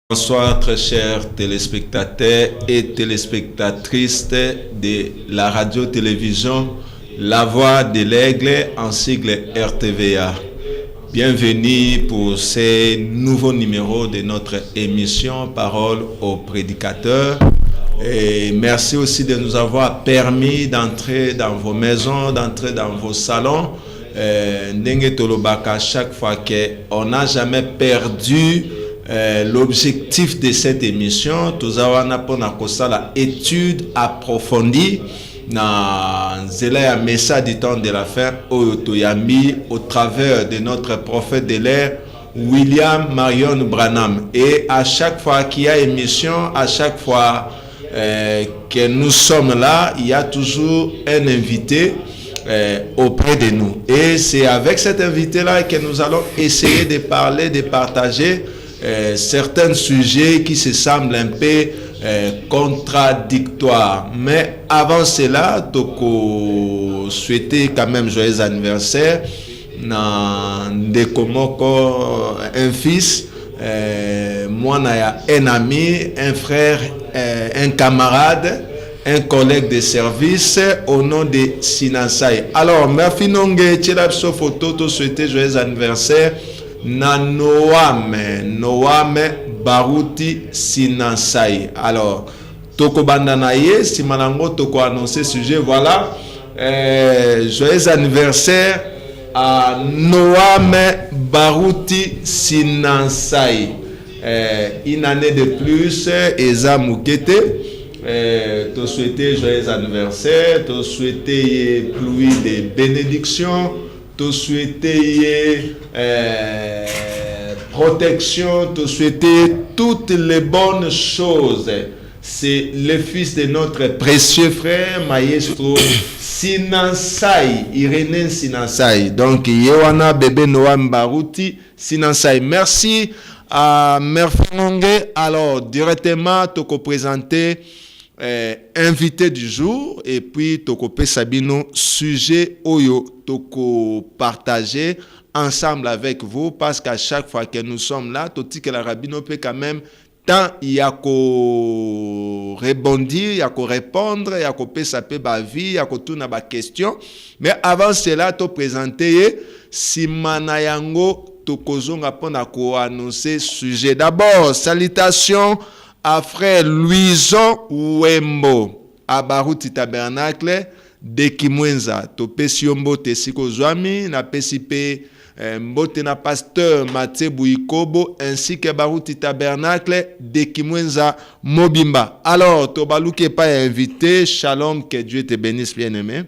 Bonsoir très chers téléspectateurs et téléspectatrices de la radio-télévision La Voix de l'Aigle en sigle RTVA. Bienvenue pour ce nouveau numéro de notre émission Parole aux prédicateurs. Et merci aussi de nous avoir permis d'entrer dans vos maisons, d'entrer dans vos salons. Ndenge Tolobaka, chaque fois qu'on n'a jamais perdu l'objectif de cette émission, nous avons l'étude approfondie dans le message du temps de la fin au travers de notre prophète de l'air, William Marion Branham. Et à chaque fois qu'il y a émission, à chaque fois que nous sommes là, il y a toujours un invité auprès de nous. Et c'est avec cet invité-là que nous allons essayer de parler, de partager certains sujets qui se semblent un peu contradictoires. Mais avant cela, je souhaiter quand même joyeux anniversaire à un fils, moi un ami, un frère, un camarade, un collègue de service au nom de Sinansai. Alors, merci Nongue, Tchilapso Photo, te souhaiter joyeux anniversaire na Noame Baruti Sinansai. Alors, toko bandanaye, si malango toko annoncer sujet, voilà. Joyeux anniversaire à Noame Baruti Sinansai. Une année de plus, Eza Moukete. Te souhaiter joyeux anniversaire, te souhaiter pluie de bénédictions, te souhaiter protection, te souhaiter toutes les bonnes choses. C'est le fils de notre précieux frère, maestro Sinansai, Irénée Sinansai. Donc, Yewana bébé Noam Baruti Sinansai. Merci à Merfonongue. Alors, directement, te présenter invité du jour et puis toko Sabino sujet oyo toko partager ensemble avec vous parce qu'à chaque fois que nous sommes là toti que la rabino peut quand même tant il y a ko rebondir, il y a ko répondre, il y a ko pesa pe ba vie, il y a ko tout na ba question. Mais avant cela to présenter si manayango toko zonga pona ko annoncer sujet. D'abord salutations à frère Louison Wembo à Baruti Tabernacle de Kimwenza topesi mbote siko zwami na pesipe mbote na pasteur Mathieu Bouikobo ainsi que Baruti Tabernacle de Kimwenza Mobimba. Alors tobaluke pas invité, shalom, que Dieu te bénisse bien-aimé.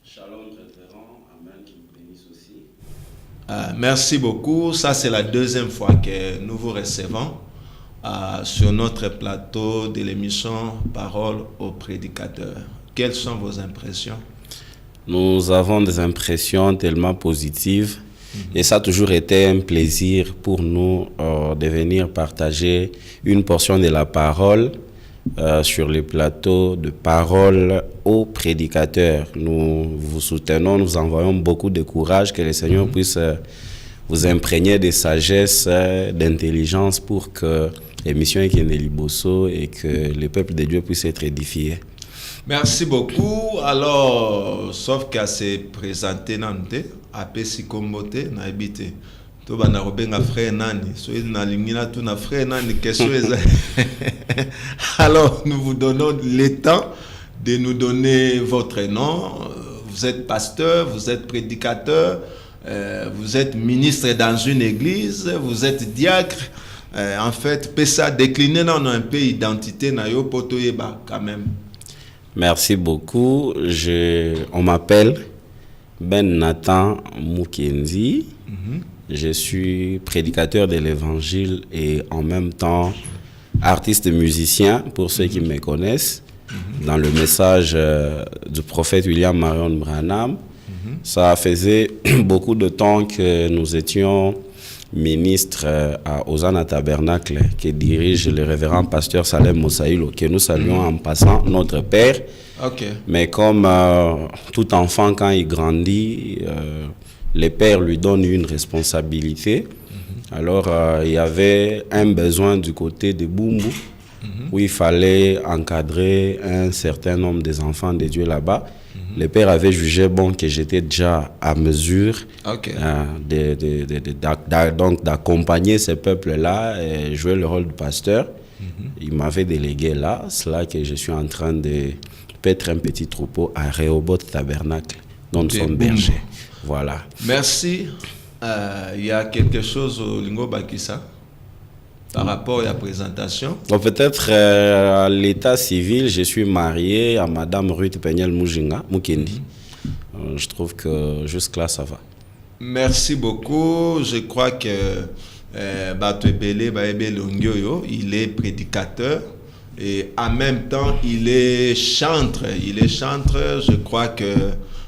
Shalom révérend, amen, qu'il vous bénisse aussi. Merci beaucoup, ça c'est la deuxième fois que nous vous recevons sur notre plateau de l'émission Parole aux prédicateurs. Quelles sont vos impressions? Nous avons des impressions tellement positives et ça a toujours été un plaisir pour nous de venir partager une portion de la parole sur les plateaux de Parole aux prédicateurs. Nous vous soutenons, nous envoyons beaucoup de courage, que le Seigneur puisse vous imprégner de sagesse, d'intelligence pour que l'émission est Liboso et que le peuple de Dieu puisse être édifié. Merci beaucoup. Alors, sauf qu'à se présenter nante, à Pesikombote, na habité. To bana robenga frère nani, soyez na lingina tout na frère nani question. Alors, nous vous donnons le temps de nous donner votre nom. Vous êtes pasteur, vous êtes prédicateur, vous êtes ministre dans une église, vous êtes diacre. En fait, ça décliner dans un peu identité na yo potoyeba quand même. Merci beaucoup. On m'appelle Ben Nathan Mukenzi. Je suis prédicateur de l'évangile et en même temps artiste musicien pour ceux qui me connaissent. Dans le message du prophète William Marion Branham, ça faisait beaucoup de temps que nous étions ministre à Hosanna Tabernacle que dirige le révérend pasteur Salem Mosaïlo, que nous saluons en passant notre père. Okay. Mais comme tout enfant, quand il grandit, le père lui donne une responsabilité. Alors, il y avait un besoin du côté de Bumbu, où il fallait encadrer un certain nombre des enfants de Dieu là-bas. Le père avait jugé bon que j'étais déjà à mesure donc d'accompagner ce peuple-là et jouer le rôle de pasteur. Il m'avait délégué là, cela que je suis en train de paître un petit troupeau à Rehoboth Tabernacle, dont nous sommes bergers. Voilà. Merci. Il y a quelque chose au Lingo Bakissa par rapport à la présentation. Bon, peut-être à l'état civil, je suis marié à Madame Ruth Pegnel Mukendi. Je trouve que jusque-là, ça va. Merci beaucoup. Je crois que il est prédicateur et en même temps, il est chantre. Je crois que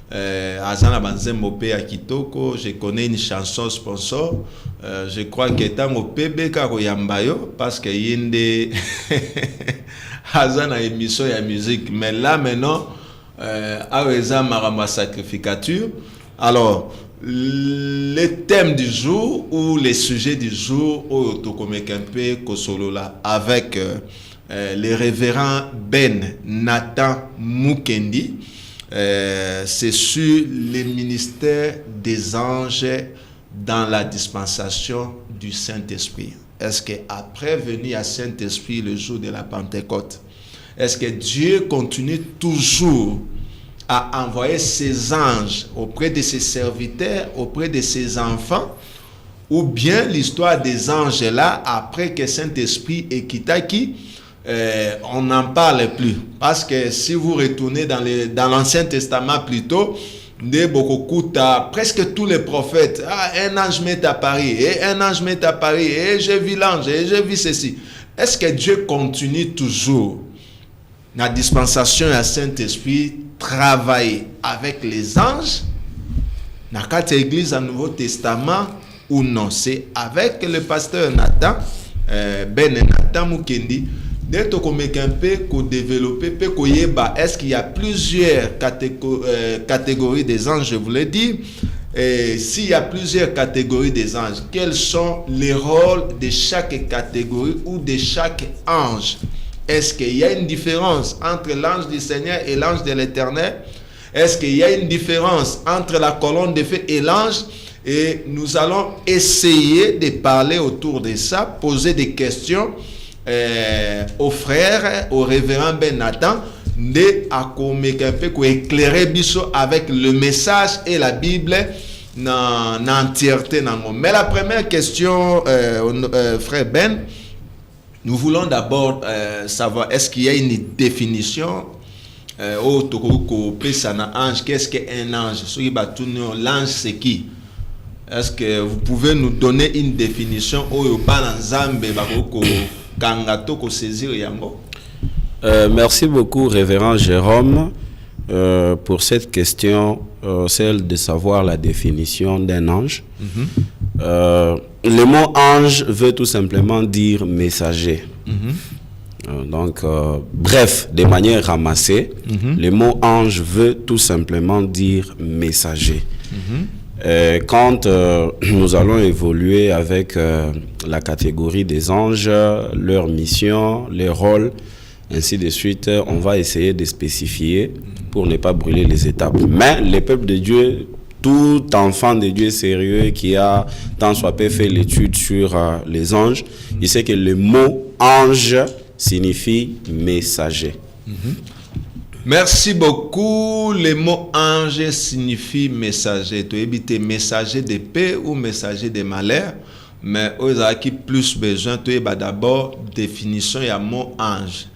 Azana Banzemopé à Kitoko, je connais une chanson sponsor. Je crois que Tango Pebe Karoyambayo, parce que Yende Azana émission et musique. Mais là maintenant, Aweza Marama Sacrificature. Alors, le thème du jour ou les sujets du jour au Tokomekempe Kosolola avec le révérend Ben Nathan Mukendi. C'est sur le ministère des anges dans la dispensation du Saint-Esprit. Est-ce qu'après venir à Saint-Esprit le jour de la Pentecôte, est-ce que Dieu continue toujours à envoyer ses anges auprès de ses serviteurs, auprès de ses enfants, ou bien l'histoire des anges là, après que Saint-Esprit est quitté, on n'en parle plus. Parce que si vous retournez dans l'Ancien Testament plutôt, presque tous les prophètes, un ange m'est apparu, et un ange m'est apparu, et j'ai vu l'ange, et j'ai vu ceci. Est-ce que Dieu continue toujours, la dispensation à Saint-Esprit, travailler avec les anges, dans quatre églises du Nouveau Testament, ou non? C'est avec le pasteur Nathan, Ben Nathan Mukendi, d'être comme un peu développer, est-ce qu'il y a plusieurs catégories des anges, je voulais dire, et s'il y a plusieurs catégories des anges, quels sont les rôles de chaque catégorie ou de chaque ange? Est-ce qu'il y a une différence entre l'ange du Seigneur et l'ange de l'Éternel? Est-ce qu'il y a une différence entre la colonne de feu et l'ange? Et nous allons essayer de parler autour de ça, poser des questions aux frères, au révérend Ben Nathan, éclairer Bisso avec le message et la Bible dans l'entièreté. Mais la première question, frère Ben, nous voulons d'abord savoir, est-ce qu'il y a une définition ange? Qu'est-ce qu'un ange? L'ange, c'est qui? Est-ce que vous pouvez nous donner une définition? Merci beaucoup, révérend Jérôme, pour cette question, celle de savoir la définition d'un ange. Le mot ange veut tout simplement dire messager. Donc, bref, de manière ramassée, le mot ange veut tout simplement dire messager. Quand nous allons évoluer avec la catégorie des anges, leur mission, les rôles, ainsi de suite, on va essayer de spécifier pour ne pas brûler les étapes. Mais le peuple de Dieu, tout enfant de Dieu sérieux qui a tant soit peu fait l'étude sur les anges, il sait que le mot ange signifie messager. Merci beaucoup. Le mot ange signifie messager. Tu es messager de paix ou messager de malheur. Mais aux qui plus besoin, tu es d'abord définition et mot ange.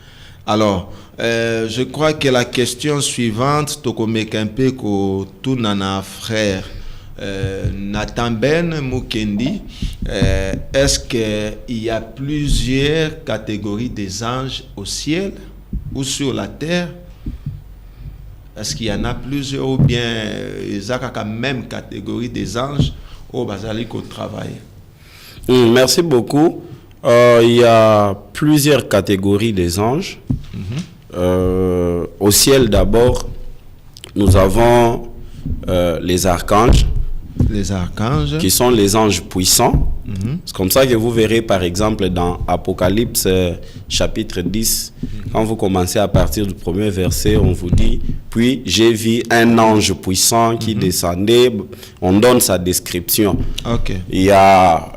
Alors, je crois que la question suivante, tu connais un peu que tout nana frère Nathan Ben Mukendi, est-ce qu'il y a plusieurs catégories des anges au ciel ou sur la terre? Est-ce qu'il y en a plusieurs ou bien ils ont la même catégorie des anges au basilique au travail? Merci beaucoup. Il y a plusieurs catégories des anges. Au ciel d'abord, nous avons les archanges. Les archanges. Qui sont les anges puissants. C'est comme ça que vous verrez, par exemple, dans Apocalypse chapitre 10, quand vous commencez à partir du premier verset, on vous dit, puis j'ai vu un ange puissant qui descendait, on donne sa description. Il y a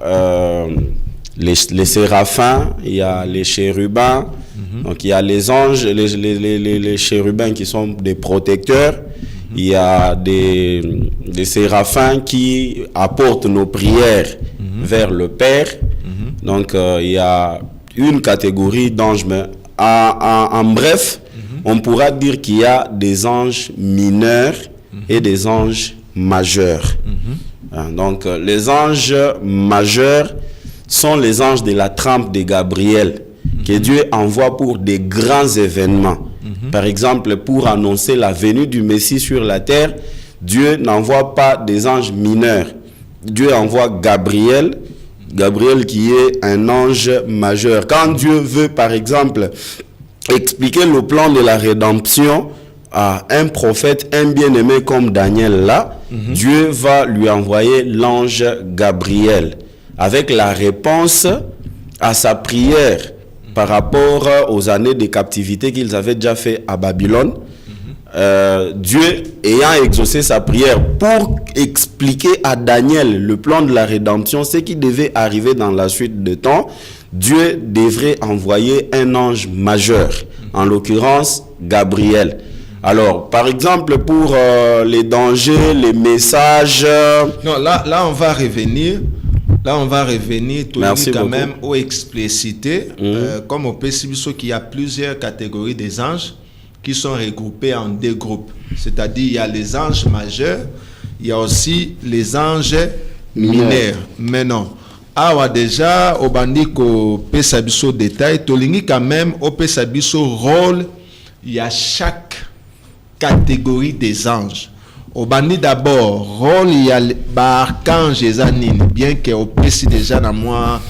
les séraphins, il y a les chérubins, donc il y a les anges, les chérubins qui sont des protecteurs. Il y a des séraphins qui apportent nos prières vers le Père. Donc, il y a une catégorie d'anges. Mais en bref, on pourra dire qu'il y a des anges mineurs et des anges majeurs. Donc, les anges majeurs sont les anges de la trempe de Gabriel, que Dieu envoie pour des grands événements. Par exemple, pour annoncer la venue du Messie sur la terre, Dieu n'envoie pas des anges mineurs. Dieu envoie Gabriel qui est un ange majeur. Quand Dieu veut, par exemple, expliquer le plan de la rédemption à un prophète, un bien-aimé comme Daniel là, Dieu va lui envoyer l'ange Gabriel avec la réponse à sa prière par rapport aux années de captivité qu'ils avaient déjà fait à Babylone. Dieu ayant exaucé sa prière pour expliquer à Daniel le plan de la rédemption, ce qui devait arriver dans la suite de temps, Dieu devrait envoyer un ange majeur, en l'occurrence Gabriel. Alors, par exemple, pour les dangers, les messages... Non, là, on va revenir. Là, on va revenir tout quand même aux explicités, comme au PCBSO, qu'il y a plusieurs catégories des anges qui sont regroupés en deux groupes. C'est-à-dire, il y a les anges majeurs, il y a aussi les anges mineurs. Mais non. Alors, déjà, au bandiko PCBSO détail, tolingi quand même au PCBSO rôle, il y a chaque catégorie des anges. Au bandit d'abord, rôle, il y a l'archange et Zanine, bien que au PC déjà dans moi,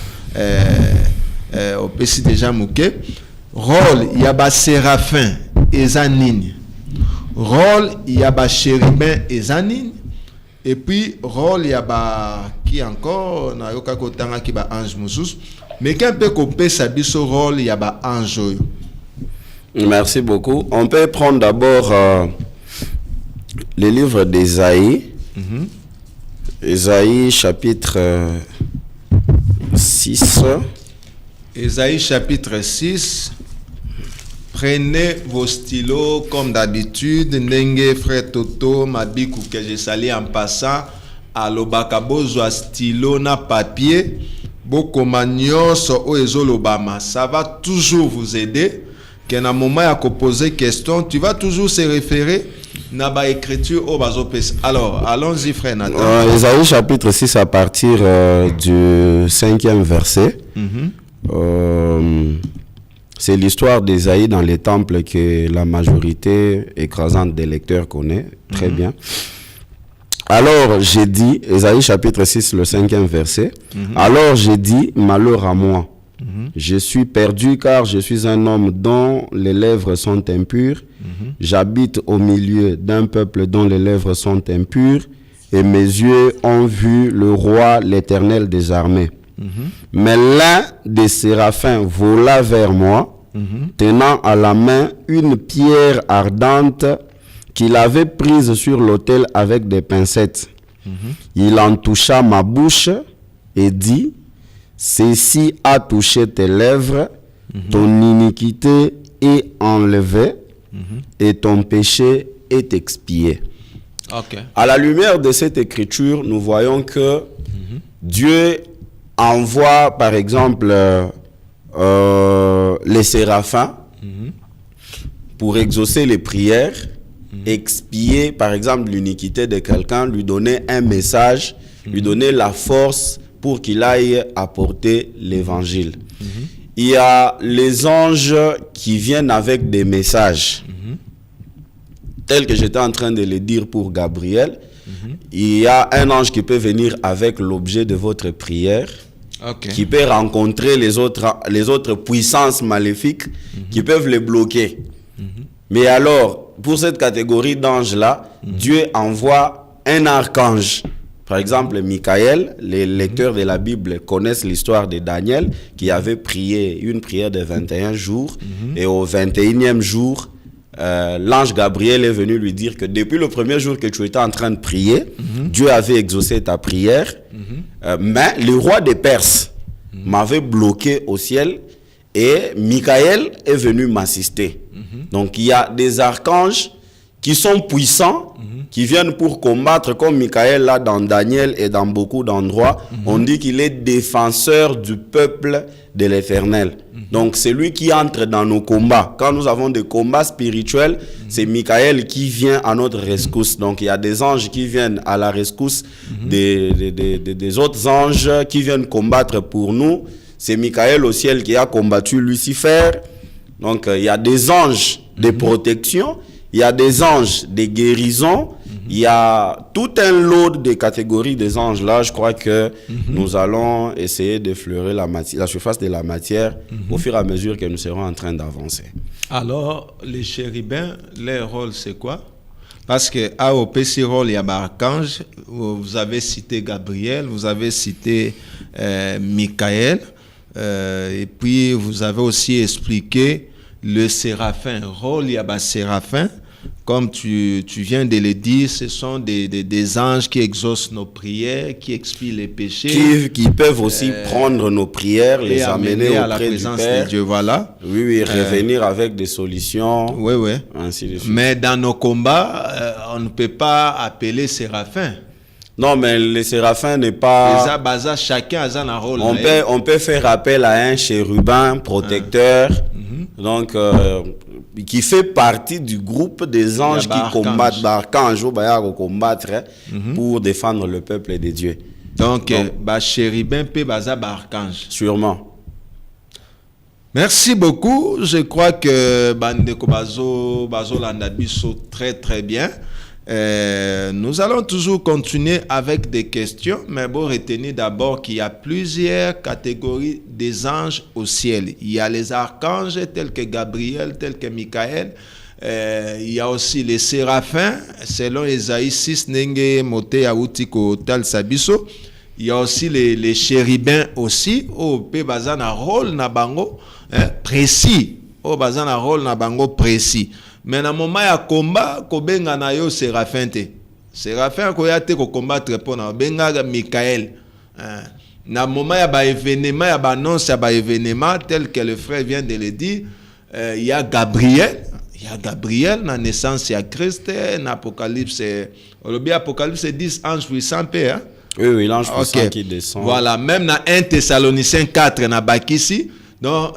au PC déjà mouké. Rôle, il y a séraphin et Zanine. Rôle, il y a chérubin et Zanine. Et puis, rôle, il y a qui encore, na yoka kotanga qui ba ange moussous. Mais quand peut couper sa biso rôle, il y a ange. Merci beaucoup. On peut prendre d'abord le livre d'Ésaïe, Ésaïe chapitre 6. Ésaïe chapitre 6. Prenez vos stylos comme d'habitude. Ndenge frère Toto Mabikou que j'ai sali en passant. À l'obakabozo à stylo na papier. Bokomagnon so oezolobama. Ça va toujours vous aider. Qu'à un moment à poser question, tu vas toujours se référer à l'écriture au basopes. Alors, allons-y, frère Nathan. Ésaïe chapitre 6 à partir du 5e verset. C'est l'histoire d'Ésaïe dans les temples que la majorité écrasante des lecteurs connaît très bien. Alors j'ai dit, Ésaïe chapitre 6, le 5e verset. Alors j'ai dit, malheur à moi. Je suis perdu car je suis un homme dont les lèvres sont impures. J'habite au milieu d'un peuple dont les lèvres sont impures. Et mes yeux ont vu le roi, l'Éternel des armées. Mais l'un des séraphins vola vers moi, tenant à la main une pierre ardente qu'il avait prise sur l'autel avec des pincettes. Il en toucha ma bouche et dit, ceci a touché tes lèvres, ton iniquité est enlevée et ton péché est expié. À la lumière de cette écriture, nous voyons que Dieu envoie par exemple les séraphins pour exaucer les prières, expier par exemple l'iniquité de quelqu'un, lui donner un message, lui donner la force pour qu'il aille apporter l'évangile. Il y a les anges qui viennent avec des messages, tels que j'étais en train de le dire pour Gabriel. Il y a un ange qui peut venir avec l'objet de votre prière, qui peut rencontrer les autres puissances maléfiques qui peuvent les bloquer. Mais alors, pour cette catégorie d'anges-là, Dieu envoie un archange Par exemple, Michael, les lecteurs de la Bible connaissent l'histoire de Daniel qui avait prié une prière de 21 jours et au 21e jour, l'ange Gabriel est venu lui dire que depuis le premier jour que tu étais en train de prier, Dieu avait exaucé ta prière, mais le roi des Perses m'avait bloqué au ciel et Michael est venu m'assister. Donc il y a des archanges qui sont puissants, qui viennent pour combattre, comme Michael là dans Daniel et dans beaucoup d'endroits. On dit qu'il est défenseur du peuple de l'Éternel. Donc c'est lui qui entre dans nos combats. Quand nous avons des combats spirituels, c'est Michael qui vient à notre rescousse. Donc il y a des anges qui viennent à la rescousse des autres anges qui viennent combattre pour nous. C'est Michael au ciel qui a combattu Lucifer. Donc il y a des anges de protection, il y a des anges de guérison, il y a tout un lot de catégories des anges. Là, je crois que nous allons essayer d'effleurer la surface de la matière au fur et à mesure que nous serons en train d'avancer. Alors, les chérubins, leur rôle, c'est quoi? Parce que au petit rôle, il y a l'archange. Vous avez cité Gabriel, vous avez cité Michael, et puis vous avez aussi expliqué le séraphin. Rôle, il y a séraphin. Comme tu viens de le dire, ce sont des anges qui exaucent nos prières, qui expient les péchés. Qui peuvent aussi prendre nos prières, les amener à la auprès présence du Père. de Dieu, voilà. Oui, revenir avec des solutions. Oui. Ainsi de suite. Mais dans nos combats, on ne peut pas appeler séraphin. Non, mais les séraphins n'est pas... Chacun a un rôle. On peut faire appel à un chérubin protecteur, donc qui fait partie du groupe des anges qui combattent, d'archanges, combattre pour défendre le peuple de Dieu. Donc chérubin peut archange. Sûrement. Merci beaucoup. Je crois que Bandeko Bazo Landabiso très très bien. Nous allons toujours continuer avec des questions, mais bon, retenez d'abord qu'il y a plusieurs catégories des anges au ciel. Il y a les archanges tels que Gabriel, tels que Michael. Il y a aussi les séraphins, selon Ésaïe 6, Nenge Mote Autiko Tal Sabiso. Il y a aussi les chérubins aussi, au Bazana rôle na bango précis. Au Bazana rôle na bango précis. Mais dans le moment ya combat, kobenga na yo séraphin te. Séraphin ko ya te ko combattre pour na benga Michael. Na moment ya ba événement ya ba annonce ya ba événement tel que le frère vient de le dire, il y a Gabriel. Il y a Gabriel na naissance ya Christ, na Apocalypse, Apocalypse 10 ange puissant père. Oui, l'ange puissant qui descend. Voilà, même dans 1 Thessaloniciens 4 na bakisi. Donc,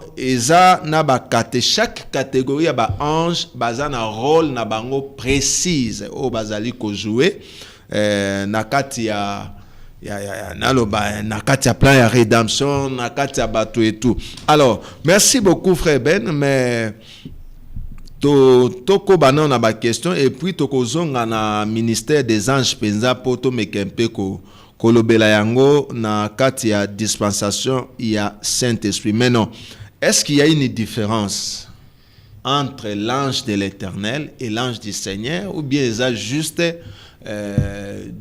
chaque catégorie a ange baza na rôle na bango précise au bazali ko jouer na kati ya plan ya rédemption na kati ya bato et tout. Alors, merci beaucoup frère Ben, mais toko bana na ba question et puis toko zonga na ministère des anges penza poto mekempe ko kolobela yango na kati ya dispensation il y a Saint-Esprit. Mais non, est-ce qu'il y a une différence entre l'ange de l'Éternel et l'ange du Seigneur, ou bien il y a juste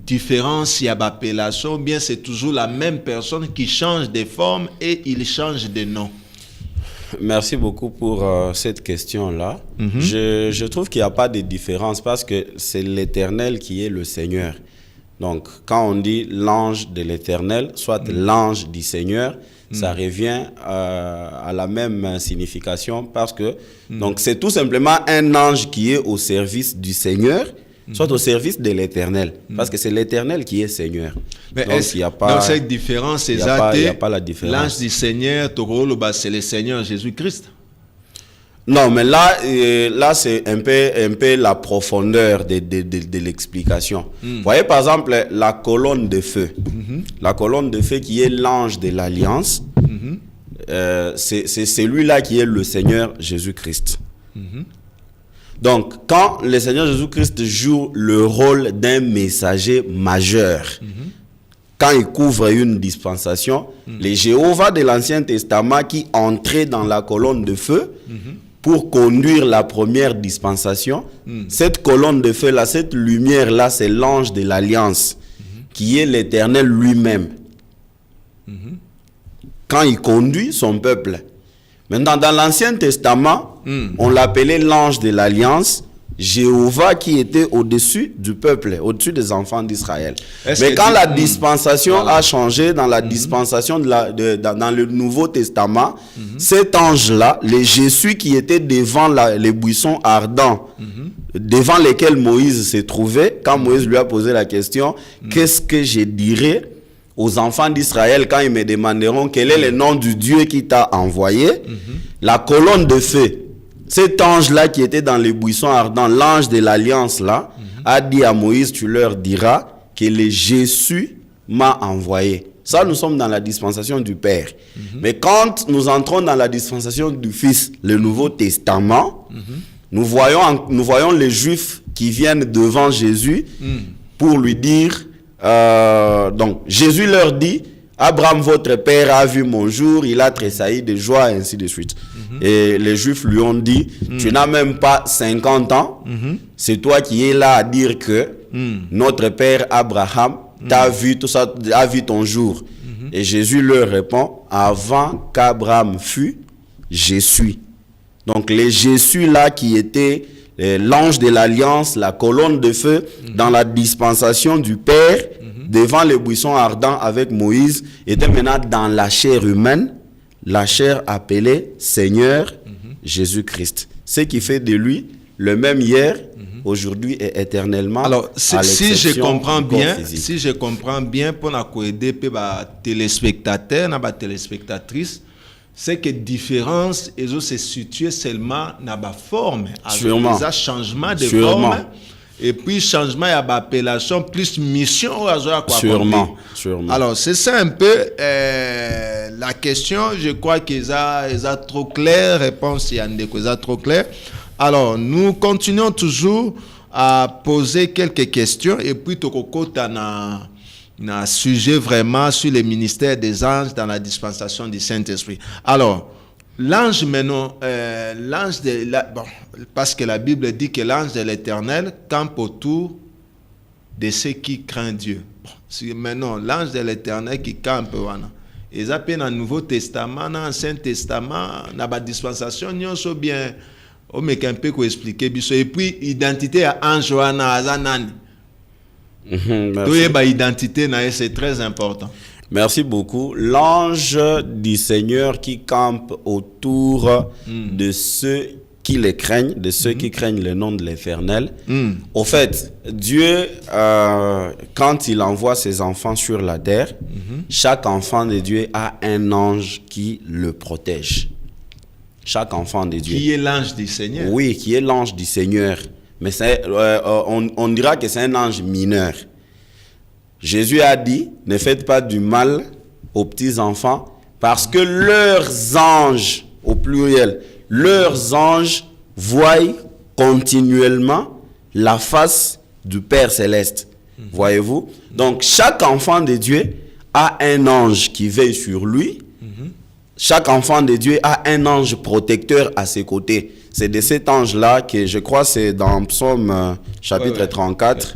différence, il y a appellation, ou bien c'est toujours la même personne qui change de forme et il change de nom? Merci beaucoup pour cette question-là. Je trouve qu'il n'y a pas de différence parce que c'est l'Éternel qui est le Seigneur. Donc, quand on dit l'ange de l'Éternel, soit l'ange du Seigneur, ça revient à la même signification parce que donc c'est tout simplement un ange qui est au service du Seigneur, soit au service de l'Éternel, parce que c'est l'Éternel qui est Seigneur. Mais donc, il n'y a pas... Donc, cette différence, il n'y a pas la différence. L'ange du Seigneur, c'est le Seigneur Jésus-Christ. Non, mais là c'est un peu la profondeur de l'explication. Vous voyez, par exemple, la colonne de feu. La colonne de feu qui est l'ange de l'Alliance, c'est celui-là qui est le Seigneur Jésus-Christ. Donc, quand le Seigneur Jésus-Christ joue le rôle d'un messager majeur, quand il couvre une dispensation, les Jéhovah de l'Ancien Testament qui entraient dans la colonne de feu, pour conduire la première dispensation, cette colonne de feu-là, cette lumière-là, c'est l'ange de l'Alliance qui est l'Éternel lui-même. Quand il conduit son peuple. Maintenant, dans l'Ancien Testament, on l'appelait l'ange de l'Alliance, Jéhovah, qui était au-dessus du peuple, au-dessus des enfants d'Israël. Mais quand la dispensation a changé, dans la dispensation dans le Nouveau Testament, cet ange-là, le Jésus qui était devant les buissons ardents, devant lesquels Moïse s'est trouvé, quand Moïse lui a posé la question, qu'est-ce que je dirais aux enfants d'Israël quand ils me demanderont quel est le nom du Dieu qui t'a envoyé, la colonne de feu, cet ange-là qui était dans les buissons ardents, l'ange de l'Alliance là, a dit à Moïse, tu leur diras que le Jésus m'a envoyé. Ça, nous sommes dans la dispensation du Père. Mais quand nous entrons dans la dispensation du Fils, le Nouveau Testament, nous voyons les Juifs qui viennent devant Jésus pour lui dire, donc Jésus leur dit, Abraham, votre père, a vu mon jour, il a tressailli de joie, et ainsi de suite. Et les Juifs lui ont dit, tu n'as même pas 50 ans, c'est toi qui es là à dire que notre père Abraham t'a vu, tout ça, a vu ton jour. Et Jésus leur répond, avant qu'Abraham fût, je suis. Donc les Jésus là qui était l'ange de l'Alliance, la colonne de feu, dans la dispensation du Père, devant les buissons ardents avec Moïse, était maintenant dans la chair humaine, la chair appelée Seigneur Jésus-Christ. Ce qui fait de lui le même hier, aujourd'hui et éternellement. Alors, si je comprends bien, pour nous aider les téléspectateurs, les téléspectatrices, c'est que différence se situe seulement dans la forme. Sûrement. Il y a changement de forme. Et puis changement, il y a l'appellation plus mission. Sûrement. Alors, c'est ça un peu la question. Je crois qu'ils ont trop clair. Réponse, il y a des choses trop claires. Alors, nous continuons toujours à poser quelques questions. Et puis, tu as un sujet vraiment sur le ministère des anges dans la dispensation du Saint-Esprit. Alors, l'ange maintenant, parce que la Bible dit que l'ange de l'Éternel campe autour de ceux qui craignent Dieu. Maintenant, l'ange de l'Éternel qui campe, ils appellent dans le Nouveau Testament, dans l'Ancien Testament, dans la dispensation, nous sommes bien, on me un peu expliquer. Et puis, identité à ange, identité, c'est très important. Merci beaucoup. L'ange du Seigneur qui campe autour de ceux qui les craignent, de ceux qui craignent le nom de l'Éternel. Au fait, Dieu, quand il envoie ses enfants sur la terre, chaque enfant de Dieu a un ange qui le protège. Chaque enfant de Dieu. Qui est l'ange du Seigneur? Oui, qui est l'ange du Seigneur. Mais on dira que c'est un ange mineur. Jésus a dit, ne faites pas du mal aux petits enfants parce que leurs anges, au pluriel, leurs anges voient continuellement la face du Père Céleste. Voyez-vous? Donc, chaque enfant de Dieu a un ange qui veille sur lui. Chaque enfant de Dieu a un ange protecteur à ses côtés. C'est de cet ange-là que je crois c'est dans Psaume chapitre 34.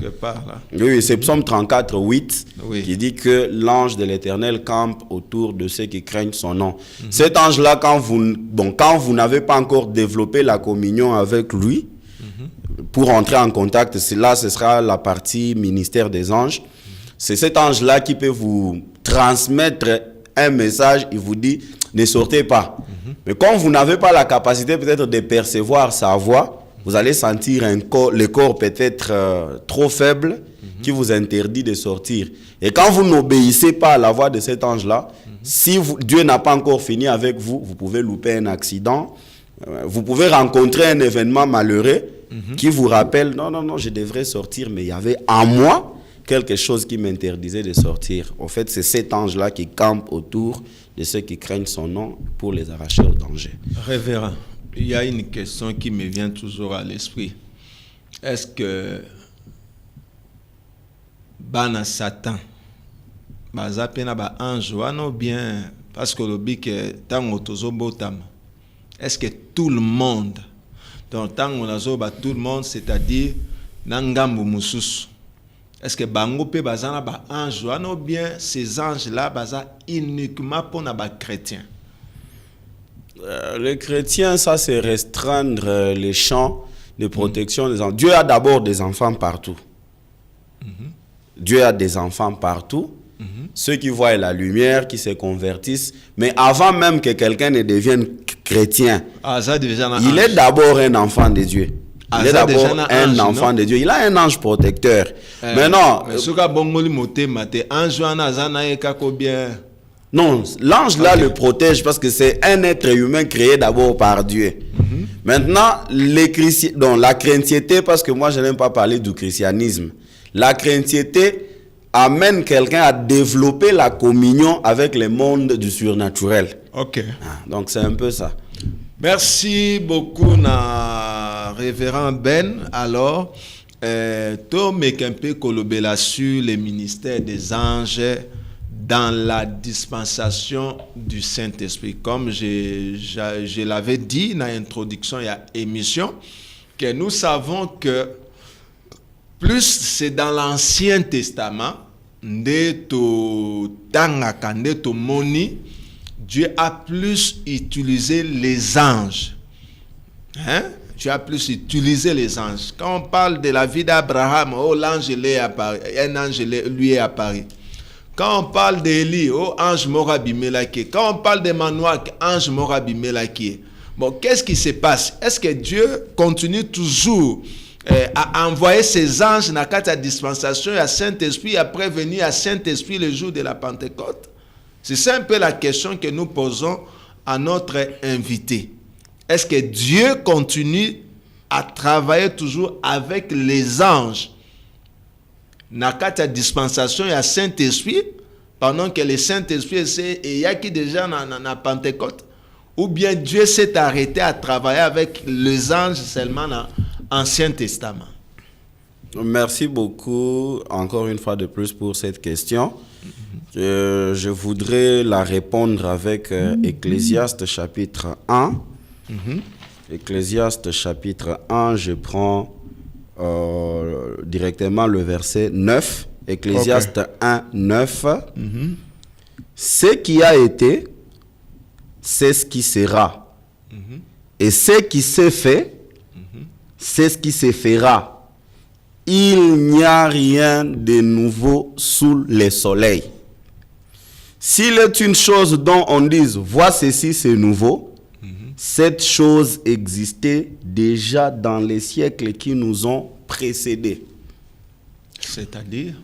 Oui, c'est Psaume 34, 8, qui dit que l'ange de l'Éternel campe autour de ceux qui craignent son nom. Cet ange-là, quand vous n'avez pas encore développé la communion avec lui, pour entrer en contact, là, ce sera la partie ministère des anges. C'est cet ange-là qui peut vous transmettre un message, il vous dit, ne sortez pas. Mais quand vous n'avez pas la capacité peut-être de percevoir sa voix, vous allez sentir le corps peut-être trop faible qui vous interdit de sortir. Et quand vous n'obéissez pas à la voix de cet ange-là, si Dieu n'a pas encore fini avec vous, vous pouvez louper un accident, vous pouvez rencontrer un événement malheureux qui vous rappelle, non, je devrais sortir, mais il y avait en moi quelque chose qui m'interdisait de sortir. En fait, c'est cet ange-là qui campe autour de ceux qui craignent son nom pour les arracher au danger. Révérend, il y a une question qui me vient toujours à l'esprit. Est-ce que Bana Satan, Bazapena ba ange ou bien parce que le but que tant autozobotam, est-ce que tout le monde, donc tant on a tout le monde, c'est-à-dire Nangambu Musus, Est-ce que bango pe bazana ba ange ou bien ces anges-là baza uniquement pour na ba chrétiens? Les chrétiens, ça c'est restreindre les champs de protection des enfants. Dieu a d'abord des enfants partout. Dieu a des enfants partout. Ceux qui voient la lumière, qui se convertissent. Mais avant même que quelqu'un ne devienne chrétien, il est d'abord un enfant de Dieu. Il est d'abord un enfant de Dieu. Il a un ange protecteur. Maintenant, non, l'ange là le protège parce que c'est un être humain créé d'abord par Dieu. Maintenant, la chrétienté, parce que moi je n'aime pas parler du christianisme. La chrétienté amène quelqu'un à développer la communion avec le monde du surnaturel. Ok. Donc c'est un peu ça. Merci beaucoup, révérend Ben. Alors, toi, Mekempe Kolobela sur le ministère des anges dans la dispensation du Saint-Esprit. Comme je l'avais dit dans l'introduction, il y a émission, que nous savons que plus c'est dans l'Ancien Testament, Dieu a plus utilisé les anges. Hein? Dieu a plus utilisé les anges. Quand on parle de la vie d'Abraham, l'ange lui est apparu. Un ange lui est apparu. Quand on parle d'Élie, ange Morabimelaki. Quand on parle de Manoak, ange Morabimelaki. Bon, qu'est-ce qui se passe? Est-ce que Dieu continue toujours à envoyer ses anges dans la dispensation à Saint-Esprit, après venir à Saint-Esprit le jour de la Pentecôte? C'est ça un peu la question que nous posons à notre invité. Est-ce que Dieu continue à travailler toujours avec les anges dans la dispensation à Saint-Esprit, pendant que le Saint-Esprit est déjà dans la Pentecôte? Ou bien Dieu s'est arrêté à travailler avec les anges seulement dans l'Ancien Testament? Merci beaucoup encore une fois de plus pour cette question. Je voudrais la répondre avec Ecclésiaste chapitre 1. Ecclésiaste chapitre 1, je prends directement le verset 9. Ecclésiaste 1, 9. Ce qui a été, c'est ce qui sera. Et ce qui s'est fait, c'est ce qui se fera. Il n'y a rien de nouveau sous le soleil. S'il est une chose dont on dise, vois ceci, c'est nouveau, cette chose existait déjà dans les siècles qui nous ont précédés. C'est-à-dire?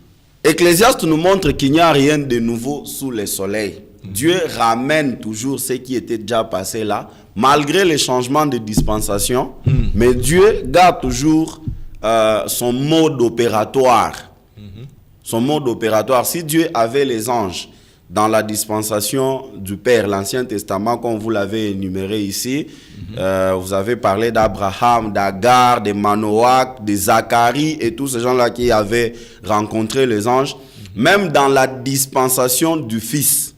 Ecclésiaste nous montre qu'il n'y a rien de nouveau sous le soleil. Dieu ramène toujours ce qui était déjà passé là, malgré les changements de dispensation, mais Dieu garde toujours son mode opératoire. Son mode opératoire. Si Dieu avait les anges dans la dispensation du Père, l'Ancien Testament, comme vous l'avez énuméré ici, vous avez parlé d'Abraham, d'Agar, de Manoach, de Zacharie et tous ces gens-là qui avaient rencontré les anges. Même dans la dispensation du Fils,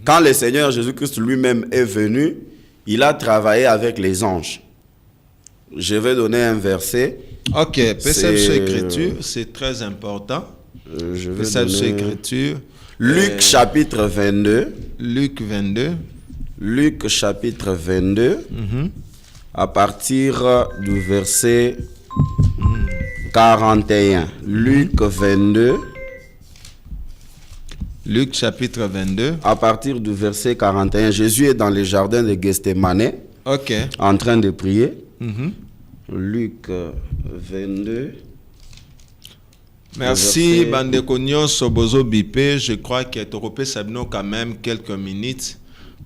quand le Seigneur Jésus-Christ lui-même est venu, il a travaillé avec les anges. Je vais donner un verset. Ok, perception écriture, c'est très important. Je vais perception donner écriture. Luc chapitre 22. Luc 22. Luc chapitre 22. À partir du verset 41. Luc 22. Luc chapitre 22. À partir du verset 41. Jésus est dans le jardin de Gethsémane. Ok. En train de prier. Luc 22. Merci, Bandekonion Sobozo Bipé. Je crois que tu Sabino quand même quelques minutes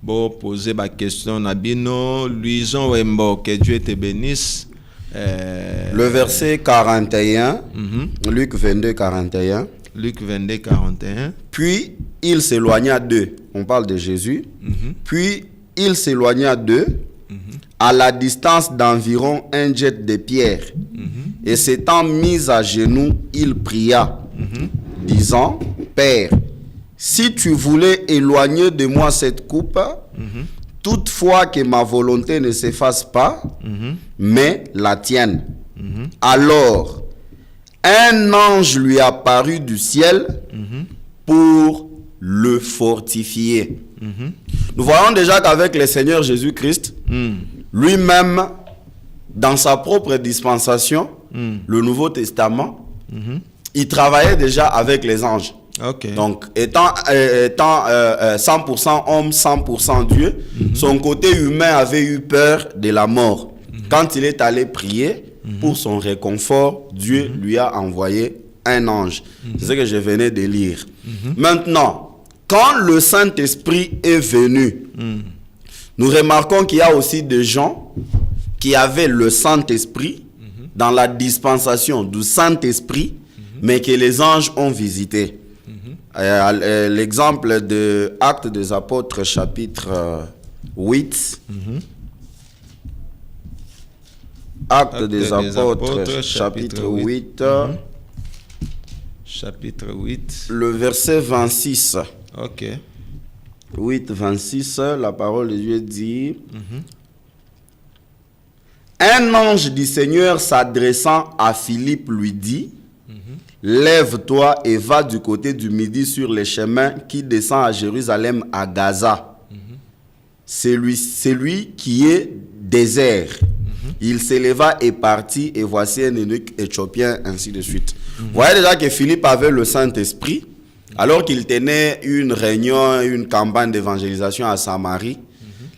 pour poser ma question. Nabino, Louison Wembo, que Dieu te bénisse. Le verset 41, Luc 22, 41. Luc 22, 41. Puis il s'éloigna d'eux. On parle de Jésus. Puis il s'éloigna d'eux à la distance d'environ un jet de pierre. Et s'étant mis à genoux, il pria, disant, Père, si tu voulais éloigner de moi cette coupe, toutefois que ma volonté ne s'efface pas, mais la tienne. Alors, un ange lui apparut du ciel pour le fortifier. Nous voyons déjà qu'avec le Seigneur Jésus-Christ, lui-même, dans sa propre dispensation, le Nouveau Testament, il travaillait déjà avec les anges. Ok. Donc, étant 100% homme, 100% Dieu, son côté humain avait eu peur de la mort. Quand il est allé prier pour son réconfort, Dieu lui a envoyé un ange. C'est ce que je venais de lire. Maintenant, quand le Saint-Esprit est venu, nous remarquons qu'il y a aussi des gens qui avaient le Saint-Esprit dans la dispensation du Saint-Esprit, mais que les anges ont visité. L'exemple de Actes des Apôtres, chapitre 8. Actes des Apôtres, chapitre 8. Chapitre 8. Le verset 26. Ok. 8, 26, la parole de Dieu dit... Un ange du Seigneur s'adressant à Philippe lui dit... Lève-toi et va du côté du midi sur les chemins qui descend à Jérusalem, à Gaza. C'est lui qui est désert. Il s'éleva et partit, et voici un eunuque éthiopien, ainsi de suite. Vous voyez déjà que Philippe avait le Saint-Esprit, alors qu'il tenait une réunion, une campagne d'évangélisation à Samarie.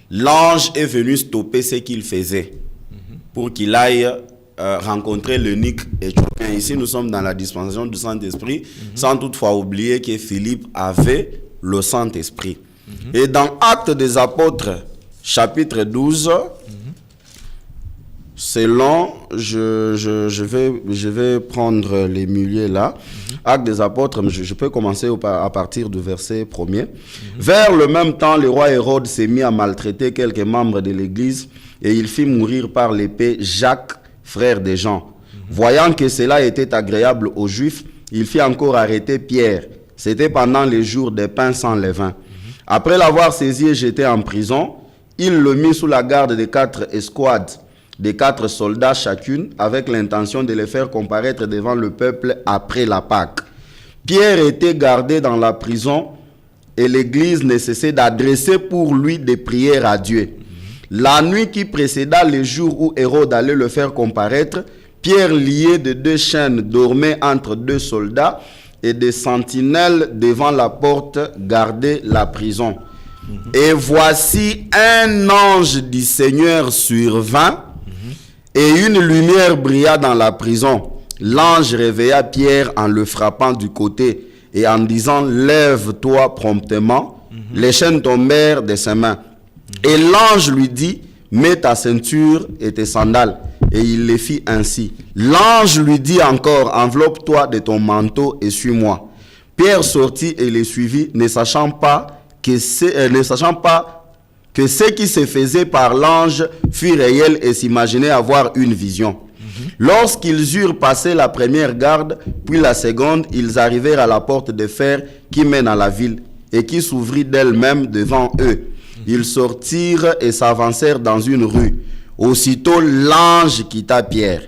L'ange est venu stopper ce qu'il faisait pour qu'il aille rencontrer l'eunuque éthiopien. Ici, nous sommes dans la dispensation du Saint-Esprit, sans toutefois oublier que Philippe avait le Saint-Esprit. Et dans Actes des Apôtres, chapitre 12, c'est long, je vais prendre les milieux là. Actes des Apôtres, je peux commencer à partir du verset 1er. Vers le même temps, le roi Hérode s'est mis à maltraiter quelques membres de l'église et il fit mourir par l'épée Jacques, frère de Jean. Voyant que cela était agréable aux Juifs, il fit encore arrêter Pierre. C'était pendant les jours des pains sans levain. Après l'avoir saisi et jeté en prison, il le mit sous la garde de 4 escouades, de 4 soldats chacune, avec l'intention de les faire comparaître devant le peuple après la Pâque. Pierre était gardé dans la prison et l'église ne cessait d'adresser pour lui des prières à Dieu. La nuit qui précéda le jour où Hérode allait le faire comparaître, Pierre, lié de 2 chaînes, dormait entre 2 soldats et des sentinelles devant la porte gardaient la prison. Et voici un ange du Seigneur survint et une lumière brilla dans la prison. L'ange réveilla Pierre en le frappant du côté et en disant « Lève-toi promptement ». Les chaînes tombèrent de ses mains. Et l'ange lui dit « Mets ta ceinture et tes sandales ». Et il les fit ainsi. L'ange lui dit encore « Enveloppe-toi de ton manteau et suis-moi ». Pierre sortit et les suivit, ne sachant pas que ce qui se faisait par l'ange fut réel et s'imaginait avoir une vision. Lorsqu'ils eurent passé la première garde, puis la seconde, ils arrivèrent à la porte de fer qui mène à la ville et qui s'ouvrit d'elle-même devant eux. Ils sortirent et s'avancèrent dans une rue. Aussitôt l'ange quitta Pierre.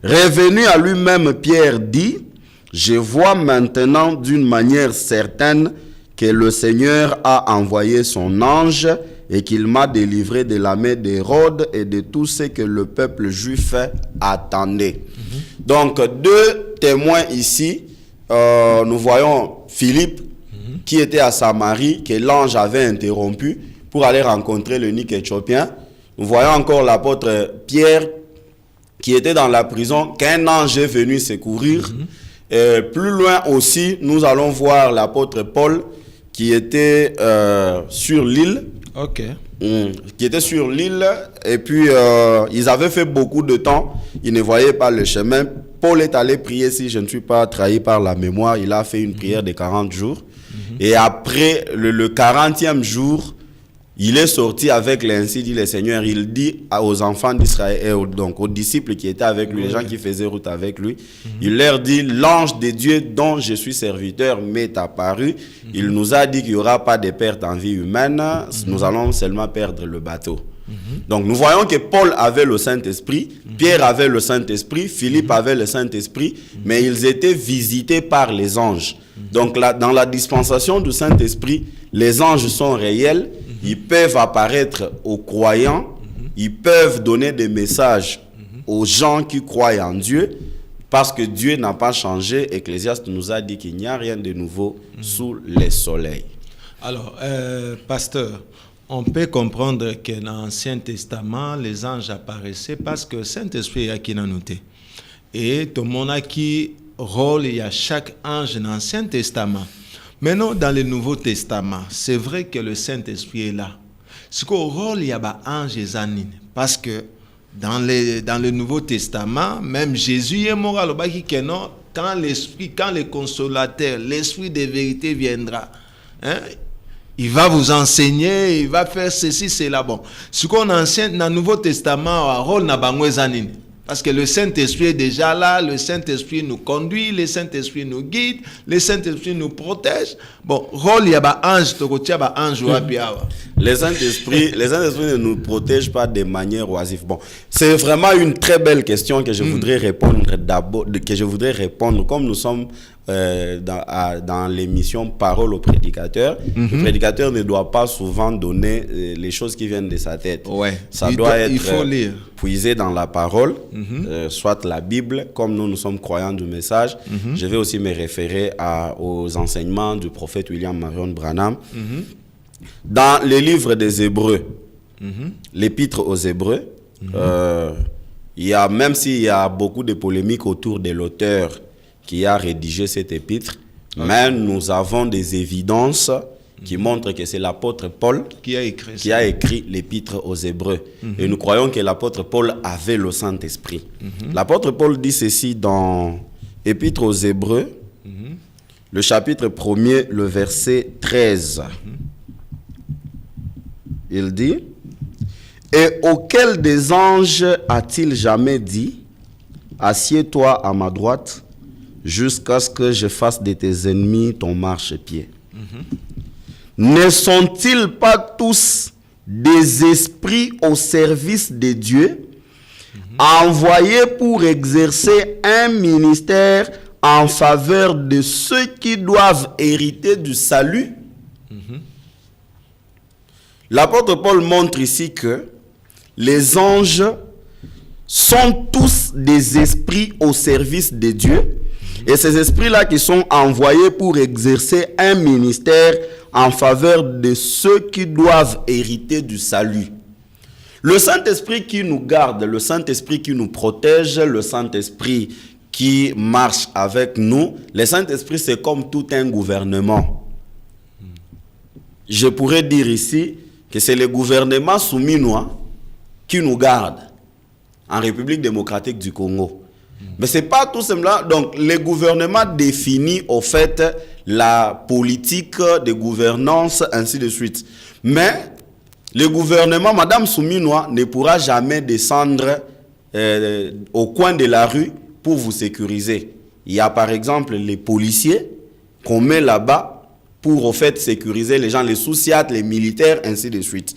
Revenu à lui-même, Pierre dit « Je vois maintenant d'une manière certaine que le Seigneur a envoyé son ange et qu'il m'a délivré de la main d'Hérode et de tout ce que le peuple juif attendait. » Donc, 2 témoins ici. Nous voyons Philippe qui était à Samarie, que l'ange avait interrompu pour aller rencontrer l'eunuque éthiopien. Nous voyons encore l'apôtre Pierre qui était dans la prison, qu'un ange est venu secourir. Plus loin aussi, nous allons voir l'apôtre Paul qui était sur l'île. Ok. Qui était sur l'île et puis ils avaient fait beaucoup de temps, ils ne voyaient pas le chemin. Paul est allé prier, si je ne suis pas trahi par la mémoire, il a fait une prière de 40 jours. Et après le 40e jour, il est sorti avec l'ainsi dit le Seigneur. Il dit aux enfants d'Israël, donc aux disciples qui étaient avec lui, les gens qui faisaient route avec lui, il leur dit, l'ange de Dieu dont je suis serviteur m'est apparu. Il nous a dit qu'il n'y aura pas de perte en vie humaine, nous allons seulement perdre le bateau. Donc nous voyons que Paul avait le Saint-Esprit, Pierre avait le Saint-Esprit, Philippe avait le Saint-Esprit, mais ils étaient visités par les anges. Donc là, dans la dispensation du Saint-Esprit, les anges sont réels, ils peuvent apparaître aux croyants, ils peuvent donner des messages aux gens qui croient en Dieu, parce que Dieu n'a pas changé. Ecclésiaste nous a dit qu'il n'y a rien de nouveau sous les soleils. Alors, pasteur, on peut comprendre que dans l'Ancien Testament, les anges apparaissaient parce que le Saint-Esprit a qui n'a noté. Et tout le monde a qui rôle, il y a chaque ange dans l'Ancien Testament. Maintenant, dans le Nouveau Testament, c'est vrai que le Saint-Esprit est là. Ce qu'au rôle, il y a des anges et anines. Parce que dans le Nouveau Testament, même Jésus est mort à l'obaki que non, quand le consolateur, l'Esprit de vérité viendra, hein, il va vous enseigner, il va faire ceci, cela. Bon, ce qu'on enseigne dans le Nouveau Testament, à rôle n'a pas anines. Parce que le Saint-Esprit est déjà là, le Saint-Esprit nous conduit, le Saint-Esprit nous guide, le Saint-Esprit nous protège. Bon, rôle, il y a des anges, les Saint-Esprit ne nous protègent pas de manière oisive. Bon, c'est vraiment une très belle question que je voudrais répondre d'abord, comme nous sommes dans l'émission Parole au prédicateur. Le prédicateur ne doit pas souvent donner les choses qui viennent de sa tête. Ouais. Ça doit être il faut lire. Puisé dans la parole, soit la Bible, comme nous sommes croyants du message. Je vais aussi me référer aux enseignements du prophète William Marion Branham. Dans le livre des Hébreux, l'épître aux Hébreux, même s'il y a beaucoup de polémiques autour de l'auteur qui a rédigé cette épître, mais nous avons des évidences qui montrent que c'est l'apôtre Paul qui a écrit l'épître aux Hébreux. Et nous croyons que l'apôtre Paul avait le Saint-Esprit. L'apôtre Paul dit ceci dans l'épître aux Hébreux, le chapitre 1er, le verset 13. Il dit, « Et auquel des anges a-t-il jamais dit, assieds-toi à ma droite, jusqu'à ce que je fasse de tes ennemis ton marchepied. Ne sont-ils pas tous des esprits au service de Dieu, envoyés pour exercer un ministère en faveur de ceux qui doivent hériter du salut? » L'apôtre Paul montre ici que les anges sont tous des esprits au service de Dieu. Et ces esprits-là qui sont envoyés pour exercer un ministère en faveur de ceux qui doivent hériter du salut. Le Saint-Esprit qui nous garde, le Saint-Esprit qui nous protège, le Saint-Esprit qui marche avec nous, le Saint-Esprit c'est comme tout un gouvernement. Je pourrais dire ici que c'est le gouvernement souminois qui nous garde en République démocratique du Congo. Mais ce n'est pas tout simplement. Donc, le gouvernement définit au fait la politique de gouvernance, ainsi de suite. Mais le gouvernement, Madame Souminois, ne pourra jamais descendre au coin de la rue pour vous sécuriser. Il y a par exemple les policiers qu'on met là-bas pour au fait sécuriser les gens, les sous-siats, les militaires, ainsi de suite.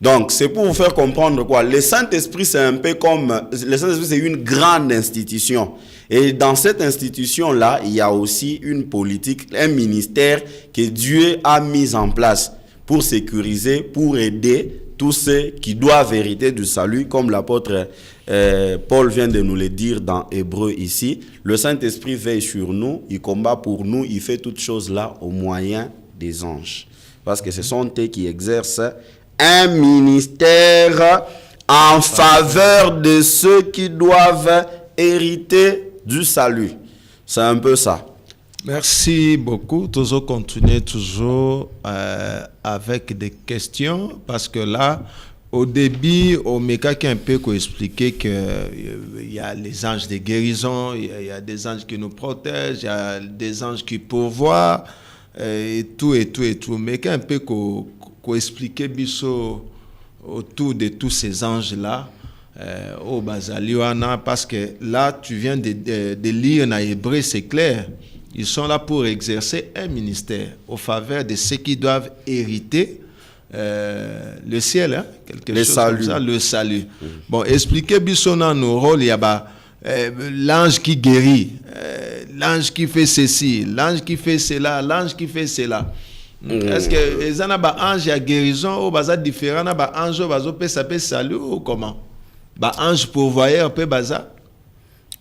Donc, c'est pour vous faire comprendre quoi. Le Saint-Esprit, c'est un peu comme... Le Saint-Esprit, c'est une grande institution. Et dans cette institution-là, il y a aussi une politique, un ministère que Dieu a mis en place pour sécuriser, pour aider tous ceux qui doivent hériter du salut, comme l'apôtre Paul vient de nous le dire dans Hébreux ici. Le Saint-Esprit veille sur nous, il combat pour nous, il fait toutes choses là au moyen des anges. Parce que ce sont eux qui exercent un ministère en faveur de ceux qui doivent hériter du salut. C'est un peu ça. Merci beaucoup. Toujours continuer avec des questions parce que là, au début, au méca qui a un peu expliqué qu'il y a les anges de guérison, il y a des anges qui nous protègent, il y a des anges qui pourvoient et tout. Mais qui a un peu expliquer biso autour de tous ces anges-là au Bazaliwana, parce que là, tu viens de lire dans Hébreu, c'est clair. Ils sont là pour exercer un ministère au faveur de ceux qui doivent hériter le ciel, hein? Quelque le chose salut. comme ça, le salut. Bon, expliquez bien dans nos rôles, il y a l'ange qui guérit, l'ange qui fait ceci, l'ange qui fait cela, l'ange qui fait cela. Est-ce que les anges à guérison ou baza différent na ba ange bazo peut s'appeler salut ou comment? Ba ange pourvoyeur peut baza?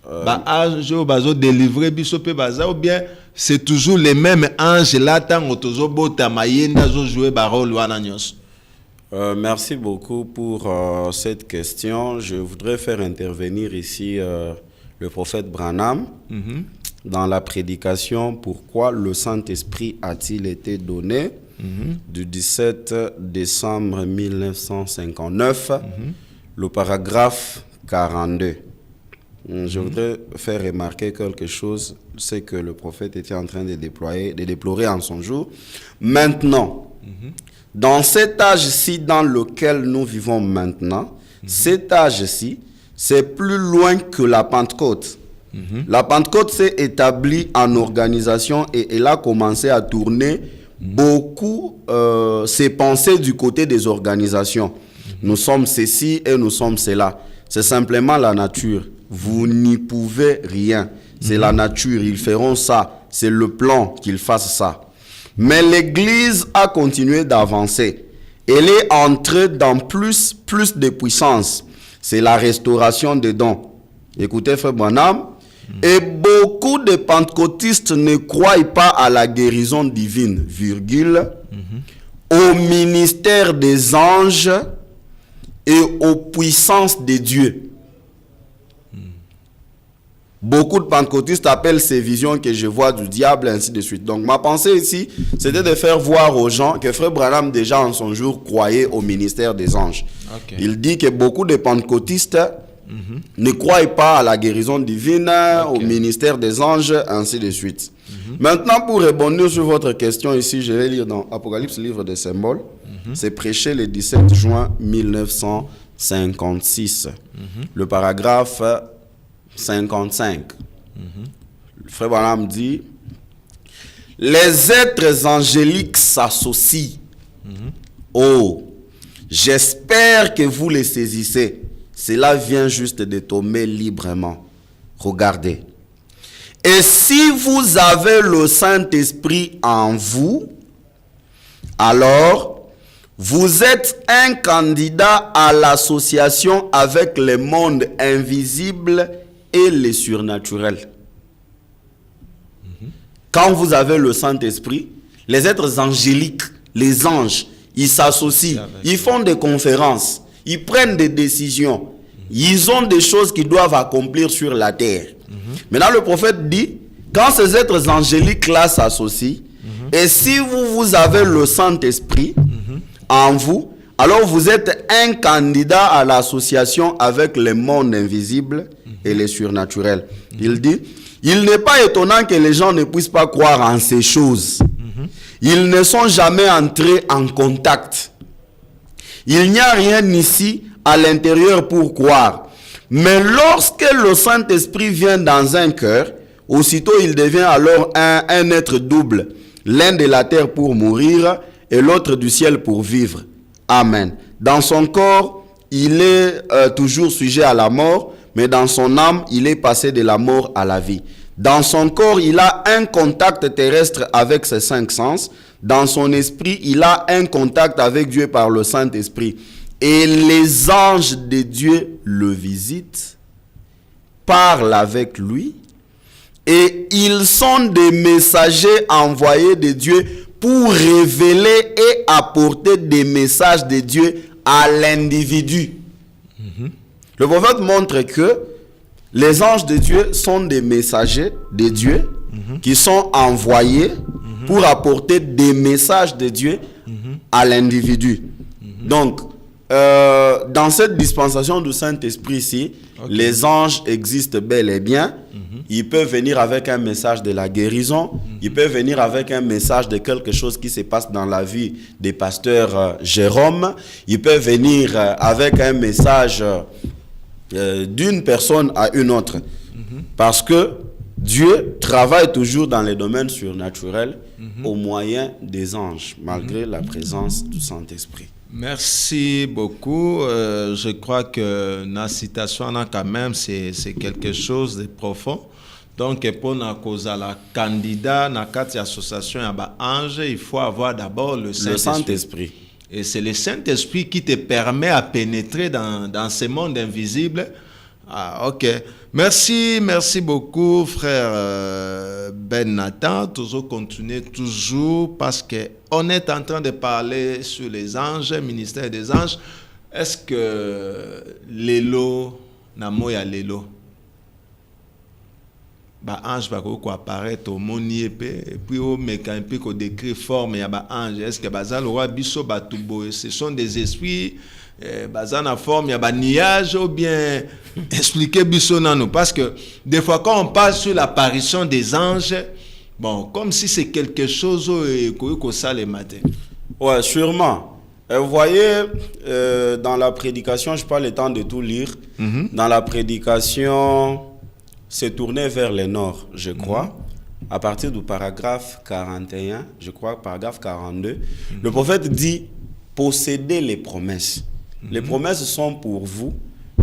Ba ange bazo délivrer biso peut baza ou bien c'est toujours les mêmes anges là tant otozo bota mayenda zo jouer ba rôle wana nyos? Merci beaucoup pour cette question. Je voudrais faire intervenir ici le prophète Branham dans la prédication « Pourquoi le Saint-Esprit a-t-il été donné ?» du 17 décembre 1959, le paragraphe 42. Je voudrais faire remarquer quelque chose, c'est que le prophète était en train de déplorer en son jour. Maintenant, dans cet âge-ci dans lequel nous vivons maintenant, cet âge-ci, c'est plus loin que la Pentecôte. La Pentecôte s'est établie en organisation et elle a commencé à tourner beaucoup ses pensées du côté des organisations. Nous sommes ceci et nous sommes cela. C'est simplement la nature. Vous n'y pouvez rien. C'est la nature. Ils feront ça. C'est le plan qu'ils fassent ça. Mais l'Église a continué d'avancer. Elle est entrée dans plus de puissance. C'est la restauration des dons. Écoutez, frère Branham. Et beaucoup de pentecôtistes ne croient pas à la guérison divine, virgule, au ministère des anges et aux puissances de Dieu. Beaucoup de pentecôtistes appellent ces visions que je vois du diable, ainsi de suite. Donc ma pensée ici, c'était de faire voir aux gens que frère Branham déjà en son jour croyait au ministère des anges. Okay. Il dit que beaucoup de pentecôtistes ne croient pas à la guérison divine, au ministère des anges, ainsi de suite. Maintenant, pour répondre sur votre question ici, je vais lire dans Apocalypse, livre des symboles. C'est prêché le 17 juin 1956. Le paragraphe 55. Le frère Branham dit: les êtres angéliques s'associent. Oh, j'espère que vous les saisissez. Cela vient juste de tomber librement. Regardez. Et si vous avez le Saint-Esprit en vous, alors vous êtes un candidat à l'association avec le monde invisible et le surnaturel. Quand vous avez le Saint-Esprit, les êtres angéliques, les anges, ils s'associent, ils font des conférences. Ils prennent des décisions. Ils ont des choses qu'ils doivent accomplir sur la terre. Maintenant, le prophète dit, quand ces êtres angéliques-là s'associent, et si vous avez le Saint-Esprit en vous, alors vous êtes un candidat à l'association avec le monde invisible et le surnaturel. Il dit, il n'est pas étonnant que les gens ne puissent pas croire en ces choses. Ils ne sont jamais entrés en contact. Il n'y a rien ici à l'intérieur pour croire. Mais lorsque le Saint-Esprit vient dans un cœur, aussitôt il devient alors un être double. L'un de la terre pour mourir et l'autre du ciel pour vivre. Amen. Dans son corps, il est toujours sujet à la mort, mais dans son âme, il est passé de la mort à la vie. Dans son corps, il a un contact terrestre avec ses 5 sens. Dans son esprit, il a un contact avec Dieu par le Saint-Esprit. Et les anges de Dieu le visitent, parlent avec lui. Et ils sont des messagers envoyés de Dieu pour révéler et apporter des messages de Dieu à l'individu. Le prophète montre que les anges de Dieu sont des messagers de Dieu qui sont envoyés pour apporter des messages de Dieu à l'individu. Donc, dans cette dispensation du Saint-Esprit ici, les anges existent bel et bien. Ils peuvent venir avec un message de la guérison. Ils peuvent venir avec un message de quelque chose qui se passe dans la vie des pasteurs Jérôme. Ils peuvent venir avec un message d'une personne à une autre. Parce que Dieu travaille toujours dans les domaines surnaturels au moyen des anges, malgré la présence du Saint-Esprit. Merci beaucoup. Je crois que la citation, quand même, c'est quelque chose de profond. Donc, pour la cause à la candidat, dans cette association, il faut avoir d'abord le Saint-Esprit. Et c'est le Saint-Esprit qui te permet à pénétrer dans ce monde invisible. Ah, ok. Merci beaucoup, frère Ben Nathan. Toujours continuer, parce qu'on est en train de parler sur les anges, ministère des anges. Est-ce que l'élo, namoya l'élo, ange va apparaître au monde et puis au mécanique au décrit forme il y a ange. Est-ce que bazal roi biso batubo, ce sont des esprits bazana forme il y a nuage ou bien expliquer biso nano, parce que des fois quand on parle sur l'apparition des anges, bon, comme si c'est quelque chose que ça les matin. Ouais, sûrement. Vous voyez, dans la prédication, je n'ai pas le temps de tout lire. Dans la prédication, c'est tourné vers le nord, je crois. À partir du paragraphe 41, je crois, paragraphe 42, le prophète dit « Possédez les promesses ». Les promesses sont pour vous,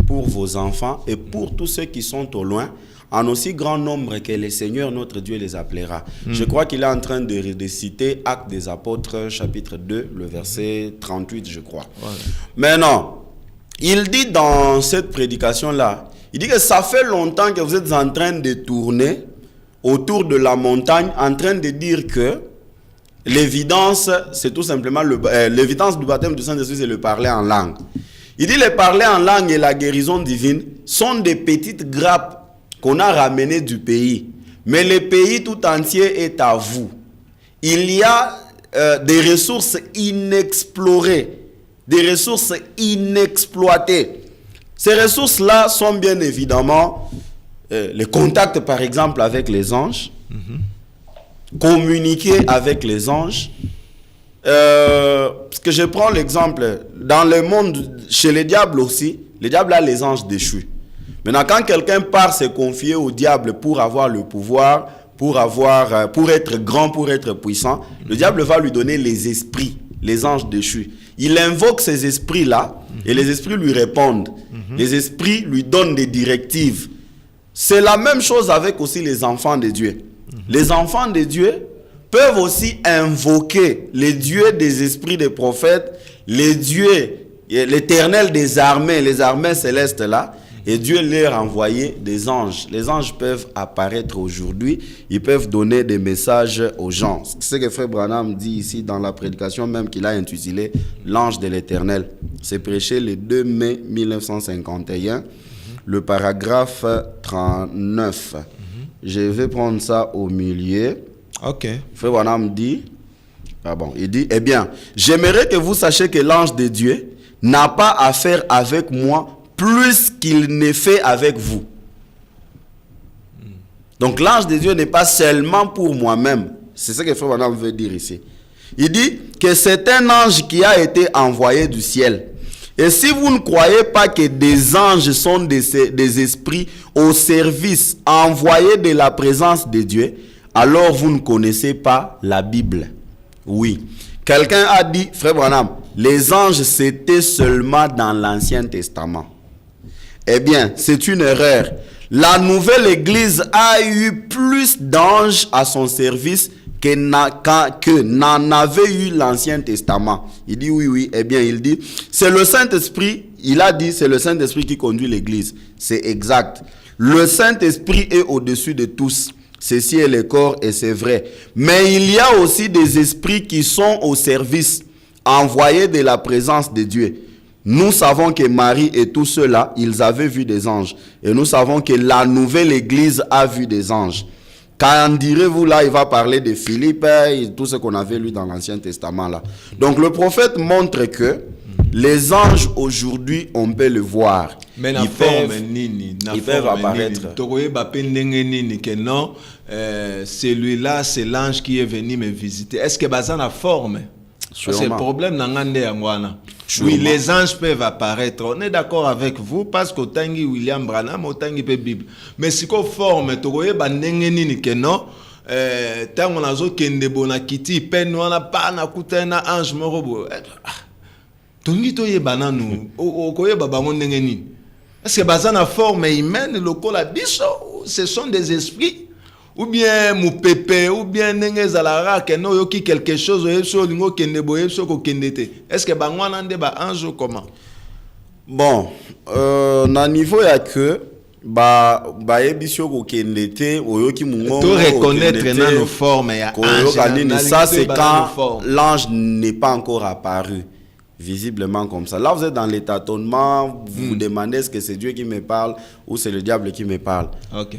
pour vos enfants et pour tous ceux qui sont au loin, en aussi grand nombre que le Seigneur notre Dieu les appellera. Je crois qu'il est en train de citer Actes des Apôtres, chapitre 2, le verset 38, je crois. Maintenant, il dit dans cette prédication-là, il dit que ça fait longtemps que vous êtes en train de tourner autour de la montagne, en train de dire que l'évidence, c'est tout simplement l'évidence du baptême du Saint-Esprit, c'est le parler en langue. Il dit le parler en langue et la guérison divine sont des petites grappes qu'on a ramenées du pays. Mais le pays tout entier est à vous. Il y a des ressources inexplorées, des ressources inexploitées. Ces ressources-là sont bien évidemment les contacts, par exemple, avec les anges, communiquer avec les anges. Parce que je prends l'exemple, dans le monde, chez les diables aussi, le diable a les anges déchus. Maintenant, quand quelqu'un part se confier au diable pour avoir le pouvoir, pour être grand, pour être puissant, le diable va lui donner les esprits, les anges déchus. Il invoque ces esprits-là et les esprits lui répondent. Les esprits lui donnent des directives. C'est la même chose avec aussi les enfants de Dieu. Les enfants de Dieu peuvent aussi invoquer les dieux des esprits des prophètes, les dieux, l'Éternel des armées, les armées célestes là, et Dieu leur a envoyé des anges. Les anges peuvent apparaître aujourd'hui, ils peuvent donner des messages aux gens. C'est ce que Frère Branham dit ici dans la prédication même qu'il a intitulé l'ange de l'Éternel. C'est prêché le 2 mai 1951, le paragraphe 39. Je vais prendre ça au milieu. Ok. Frère Branham dit, il dit, eh bien, j'aimerais que vous sachiez que l'ange de Dieu n'a pas à faire avec moi plus qu'il n'est fait avec vous. Donc l'ange de Dieu n'est pas seulement pour moi-même. C'est ce que Frère Branham veut dire ici. Il dit que c'est un ange qui a été envoyé du ciel. Et si vous ne croyez pas que des anges sont des esprits au service, envoyés de la présence de Dieu, alors vous ne connaissez pas la Bible. Oui. Quelqu'un a dit, Frère Branham, les anges c'était seulement dans l'Ancien Testament. Eh bien, c'est une erreur. La nouvelle église a eu plus d'anges à son service que n'en avait eu l'Ancien Testament. Il dit oui. Eh bien, il dit, c'est le Saint-Esprit, il a dit, c'est le Saint-Esprit qui conduit l'église. C'est exact. Le Saint-Esprit est au-dessus de tous. Ceci est le corps et c'est vrai. Mais il y a aussi des esprits qui sont au service, envoyés de la présence de Dieu. Nous savons que Marie et tous ceux-là, ils avaient vu des anges. Et nous savons que la nouvelle église a vu des anges. Quand direz-vous là, il va parler de Philippe et tout ce qu'on avait lu dans l'Ancien Testament là. Donc le prophète montre que les anges aujourd'hui, on peut le voir. Mais ils peuvent apparaître. Celui-là, c'est l'ange qui est venu me visiter. Est-ce que c'est la forme? C'est le problème. Oui, les anges peuvent apparaître. On est d'accord avec vous parce qu'au tangi William Branham, au tangi pe Bible. Mais si qu'on forme, tu vois, bandengeni que non. Tant on a zo kende bona kiti pen wana pa na kutena ange morobo. Tongi to ye bananu o koye baba ndengeni. Est-ce que bazana forme humaine lokola biso, ce sont des esprits? Ou bien mou pépé, ou bien nenge zalara que no yoki quelque chose yepso lingo kende bo yepso ko kendete. Est-ce que bangwana nde ba ange comment? Bon, na niveau ya que ba yebisio ko kendete oyoki mungo to reconnaître na nos formes ya ange. Ça c'est quand l'ange n'est pas encore apparu visiblement comme ça. Là vous êtes dans les tâtonnements, vous vous demandez est-ce que c'est Dieu qui me parle ou c'est le diable qui me parle. OK.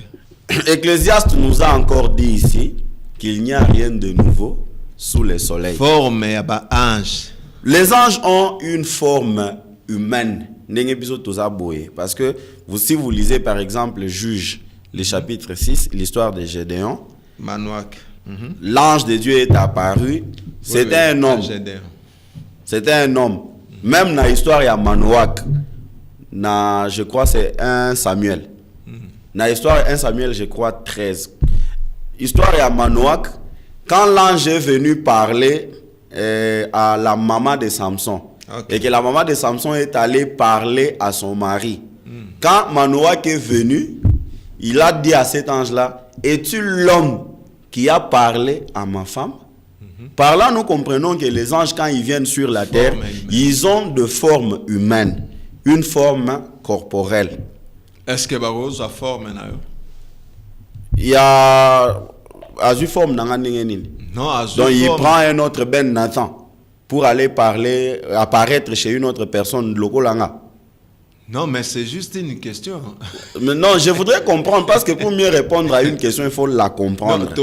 Ecclésiaste nous a encore dit ici qu'il n'y a rien de nouveau sous le soleil. Forme ya ba ange. Les anges ont une forme humaine. Parce que si vous lisez par exemple Juge, le chapitre 6, l'histoire de Gédéon, Manouak. L'ange de Dieu est apparu. C'était un homme. C'était un homme. Même dans l'histoire, il y a Manouak. Je crois c'est 1 Samuel. Dans l'histoire 1 Samuel, je crois 13. Histoire à Manoak, quand l'ange est venu parler à la maman de Samson, et que la maman de Samson est allée parler à son mari. Quand Manoak est venu, il a dit à cet ange-là, es-tu l'homme qui a parlé à ma femme? Par là, nous comprenons que les anges, quand ils viennent sur la terre, ils ont de forme humaine, une forme corporelle. Est-ce que Barroso a forme na yo? Il y a une forme dans nini. Non, donc il prend un autre Ben Nathan pour aller parler, apparaître chez une autre personne lokolanga. Non, mais c'est juste une question. Mais non, je voudrais comprendre parce que pour mieux répondre à une question, il faut la comprendre.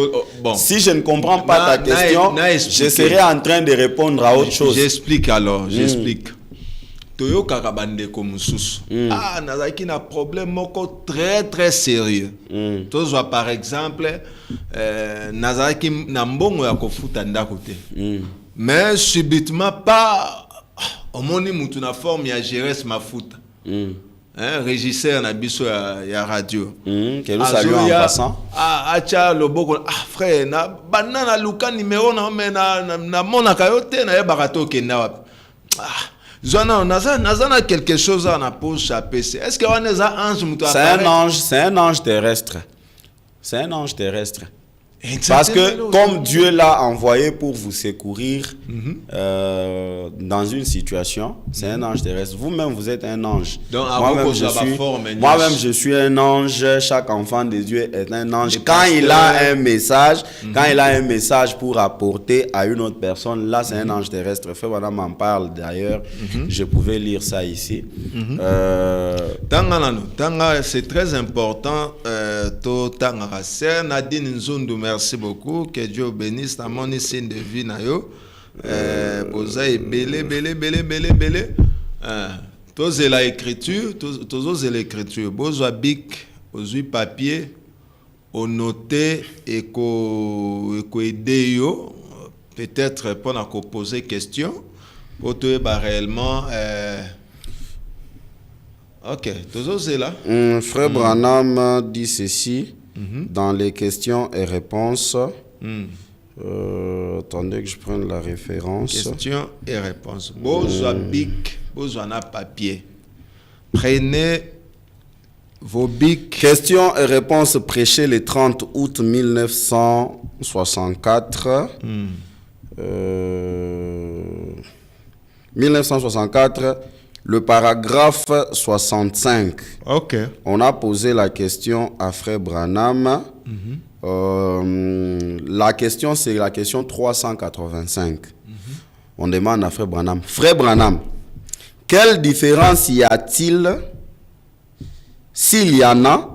Bon. Si je ne comprends pas ta question, je serai en train de répondre à autre chose. J'explique alors, j'explique. Toyo kakabande komususu. Nazaki na problème moko très très sérieux. Tozwa par exemple nazaki na mbongo ya kofuta ndako te. Mais subitement pas omoni mutu na forme ya Jérès Mafuta. Régisseur na biso ya radio. Que nous saluons en passant. Acha loboko frère na banana luka numéro na na mona kayote na yebaka to kenda wapi. Nazana quelque chose à la poche à PC. Est-ce qu'il y a un ange? C'est un ange terrestre. C'est un ange terrestre. Parce que comme Dieu l'a envoyé pour vous secourir dans une situation, c'est un ange terrestre. Vous-même, vous êtes un ange. Moi-même, je suis un ange. Chaque enfant de Dieu est un ange. Quand il a un message, pour apporter à une autre personne, là, c'est un ange terrestre. Frère Madame m'en parle d'ailleurs. Je pouvais lire ça ici. C'est très important. Nadine Nzundu, merci beaucoup. Que Dieu bénisse. Na mon signe de vie na yo. Posaï belé. Tous la écriture, tous l'écriture. Besoin bic, besoin papier, au noter et ko aider yo. Peut-être pour nous poser question. Pour te réellement. Ok, tous là. Frère Branham dit ceci. Dans les questions et réponses, attendez que je prenne la référence. Questions et réponses. Besoin bic, besoin de papier. Prenez vos bics. Questions et réponses prêchées le 30 août 1964. 1964. Le paragraphe 65. Ok. On a posé la question à Frère Branham. La question, c'est la question 385. On demande à Frère Branham. Frère Branham, quelle différence y a-t-il, s'il y en a,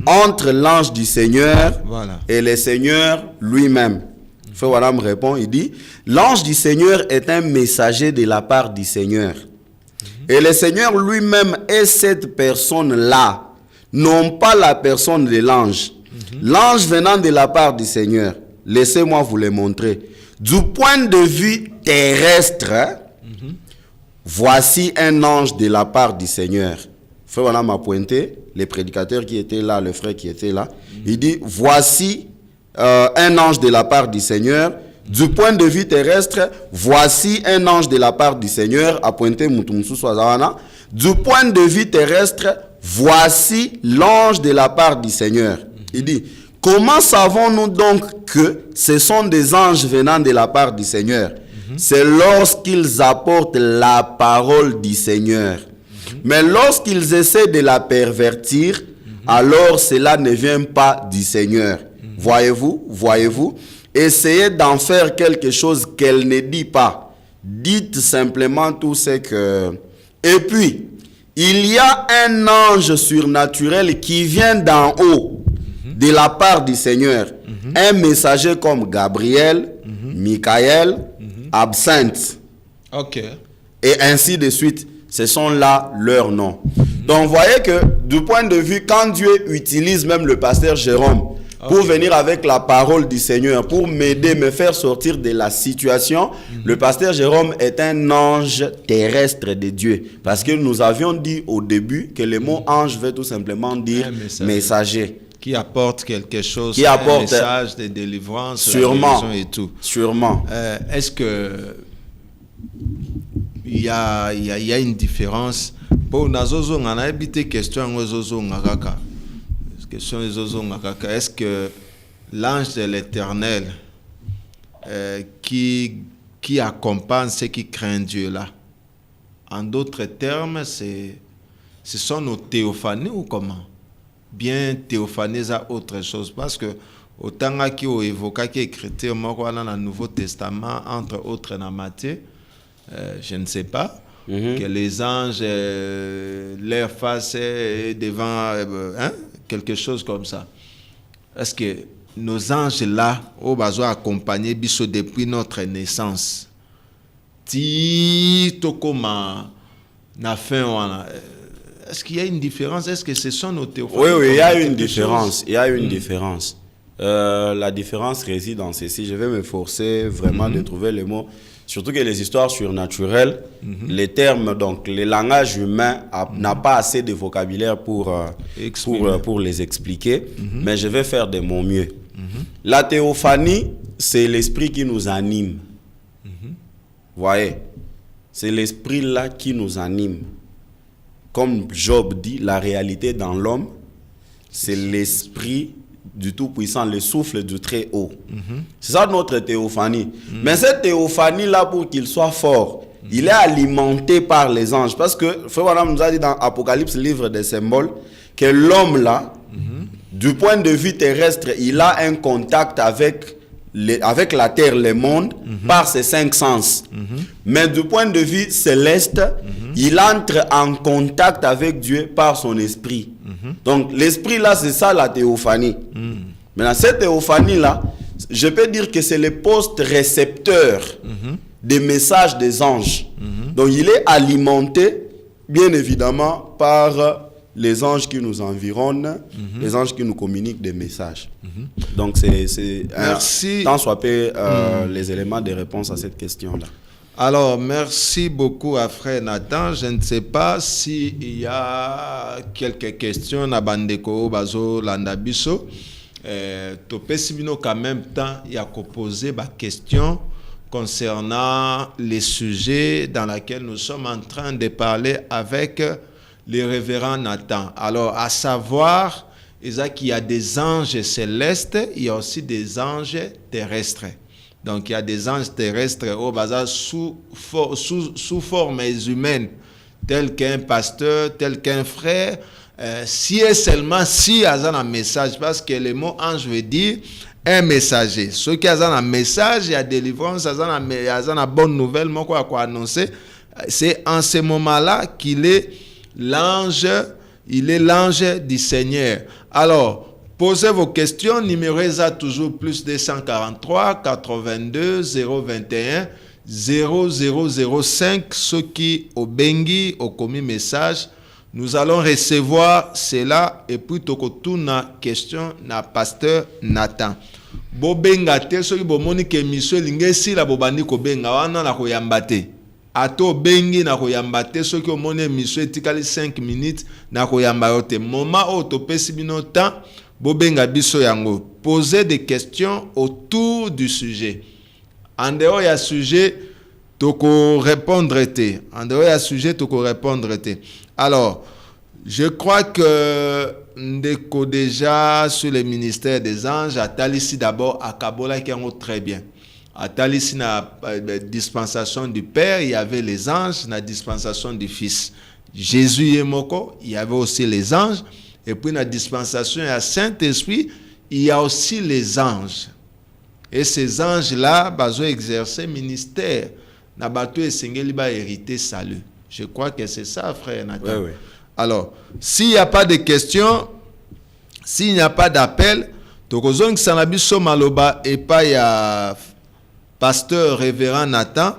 entre l'ange du Seigneur et le Seigneur lui-même? Frère Branham répond, il dit, l'ange du Seigneur est un messager de la part du Seigneur. Et le Seigneur lui-même est cette personne-là, non pas la personne de l'ange. L'ange venant de la part du Seigneur, laissez-moi vous le montrer. Du point de vue terrestre, voici un ange de la part du Seigneur. Frère Branham m'a pointé, les prédicateurs qui étaient là, le frère qui était là. Il dit, voici un ange de la part du Seigneur. Du point de vue terrestre, voici un ange de la part du Seigneur. A pointé Mutumsu Swazana. Du point de vue terrestre, voici l'ange de la part du Seigneur. Il dit, comment savons-nous donc que ce sont des anges venant de la part du Seigneur? C'est lorsqu'ils apportent la parole du Seigneur. Mais lorsqu'ils essaient de la pervertir, alors cela ne vient pas du Seigneur. Voyez-vous? Essayez d'en faire quelque chose qu'elle ne dit pas. Dites simplement tout ce que... Et puis, il y a un ange surnaturel qui vient d'en haut, de la part du Seigneur. Un messager comme Gabriel, Michael, Absinthe. Ok. Et ainsi de suite. Ce sont là leurs noms. Donc, vous voyez que, du point de vue, quand Dieu utilise même le pasteur Jérôme pour venir avec la parole du Seigneur, pour m'aider, me faire sortir de la situation, le pasteur Jérôme est un ange terrestre de Dieu. Parce que nous avions dit au début que le mot ange veut tout simplement dire messager. Qui apporte quelque chose, qui apporte un message de délivrance, sûrement, et tout. Sûrement. Est-ce que il y a une différence? Pour nazozo on a habité question ngakaka. Question ngakaka. Est-ce que l'ange de l'Éternel qui accompagne ceux qui craignent Dieu là, en d'autres termes, ce sont nos théophanies ou comment? Bien théophanies à autre chose, parce que autant qui ont évoqué qui écriture dans le Nouveau Testament entre autres dans Matthieu, je ne sais pas que les anges leur face devant quelque chose comme ça. Est-ce que nos anges là ont besoin d'accompagner biso depuis notre naissance? Ti tokoma na fin. Est-ce qu'il y a une différence? Est-ce que ce sont nos théophanies? Oui, il y a une différence. Il y a une différence. La différence réside dans ceci. Je vais me forcer vraiment de trouver les mots. Surtout que les histoires surnaturelles, les termes, donc les langages humains n'a pas assez de vocabulaire pour les expliquer. Mais je vais faire de mon mieux. La théophanie, c'est l'esprit qui nous anime. Voyez, c'est l'esprit là qui nous anime. Comme Job dit, la réalité dans l'homme, c'est l'esprit du Tout-Puissant, le souffle du Très-Haut. C'est ça notre théophanie. Mais cette théophanie-là, pour qu'il soit fort, il est alimenté par les anges. Parce que, Frère Branham nous a dit dans Apocalypse, livre des symboles, que l'homme-là, du point de vue terrestre, il a un contact avec la terre, le monde, par ses 5 sens. Mais du point de vue céleste, il entre en contact avec Dieu par son esprit. Donc l'esprit là, c'est ça la théophanie. Maintenant, cette théophanie là, je peux dire que c'est le poste récepteur des messages des anges. Donc il est alimenté, bien évidemment, par les anges qui nous environnent, les anges qui nous communiquent des messages. Donc c'est tant soit peu les éléments de réponse à cette question-là. Alors, merci beaucoup à Frère Nathan. Je ne sais pas s'il y a quelques questions à Bandeko, Bazo, Landabiso. Topesibino, qu'en même temps, il y a posé des questions concernant les sujets dans lesquels nous sommes en train de parler avec le révérend Nathan. Alors, à savoir, qu'il y a des anges célestes, il y a aussi des anges terrestres. Donc, il y a des anges terrestres au bazar sous formes humaines, tels qu'un pasteur, tel qu'un frère, si et seulement si il y a un message, parce que le mot ange veut dire un messager. Ceux qui ont un message, il y a délivrance, il y a une bonne nouvelle, moi quoi annoncer. C'est en ce moment-là qu'il est l'ange, du Seigneur. Alors, posez vos questions, numéro est toujours plus 243 82 021 0005. Ceux qui au bengi, au commis message, nous allons recevoir cela et puis tokotuna question na pasteur Nathan. Bo benga te ceux qui bo moni ke mission lingesi la bobandi ko benga wana na koyamba te. ato bengi na koyamba te soki omone émission etikali 5 minutes na koyamba yo te. Moment oyo topesi bino temps bobenga biso yango. Posez des questions autour du sujet. En dehors ya sujet toko répondre te. En dehors ya sujet toko répondre te. Alors, je crois que ndeko déjà sur le ministère des anges atali d'abord à Kabola qui est très bien. Atali si na dispensation du Père, il y avait les anges, na dispensation du Fils. Jésus et Moko, il y avait aussi les anges. Et puis na dispensation à Saint-Esprit, il y a aussi les anges. Et ces anges-là, ils ont exercé ministère. Na bato esengeli ba hériter salut. Je crois que c'est ça, frère Nathan. Oui, oui. Alors, s'il n'y a pas de questions, s'il n'y a pas d'appel, tokozong sanabiso maloba et pas ya pasteur révérend Nathan,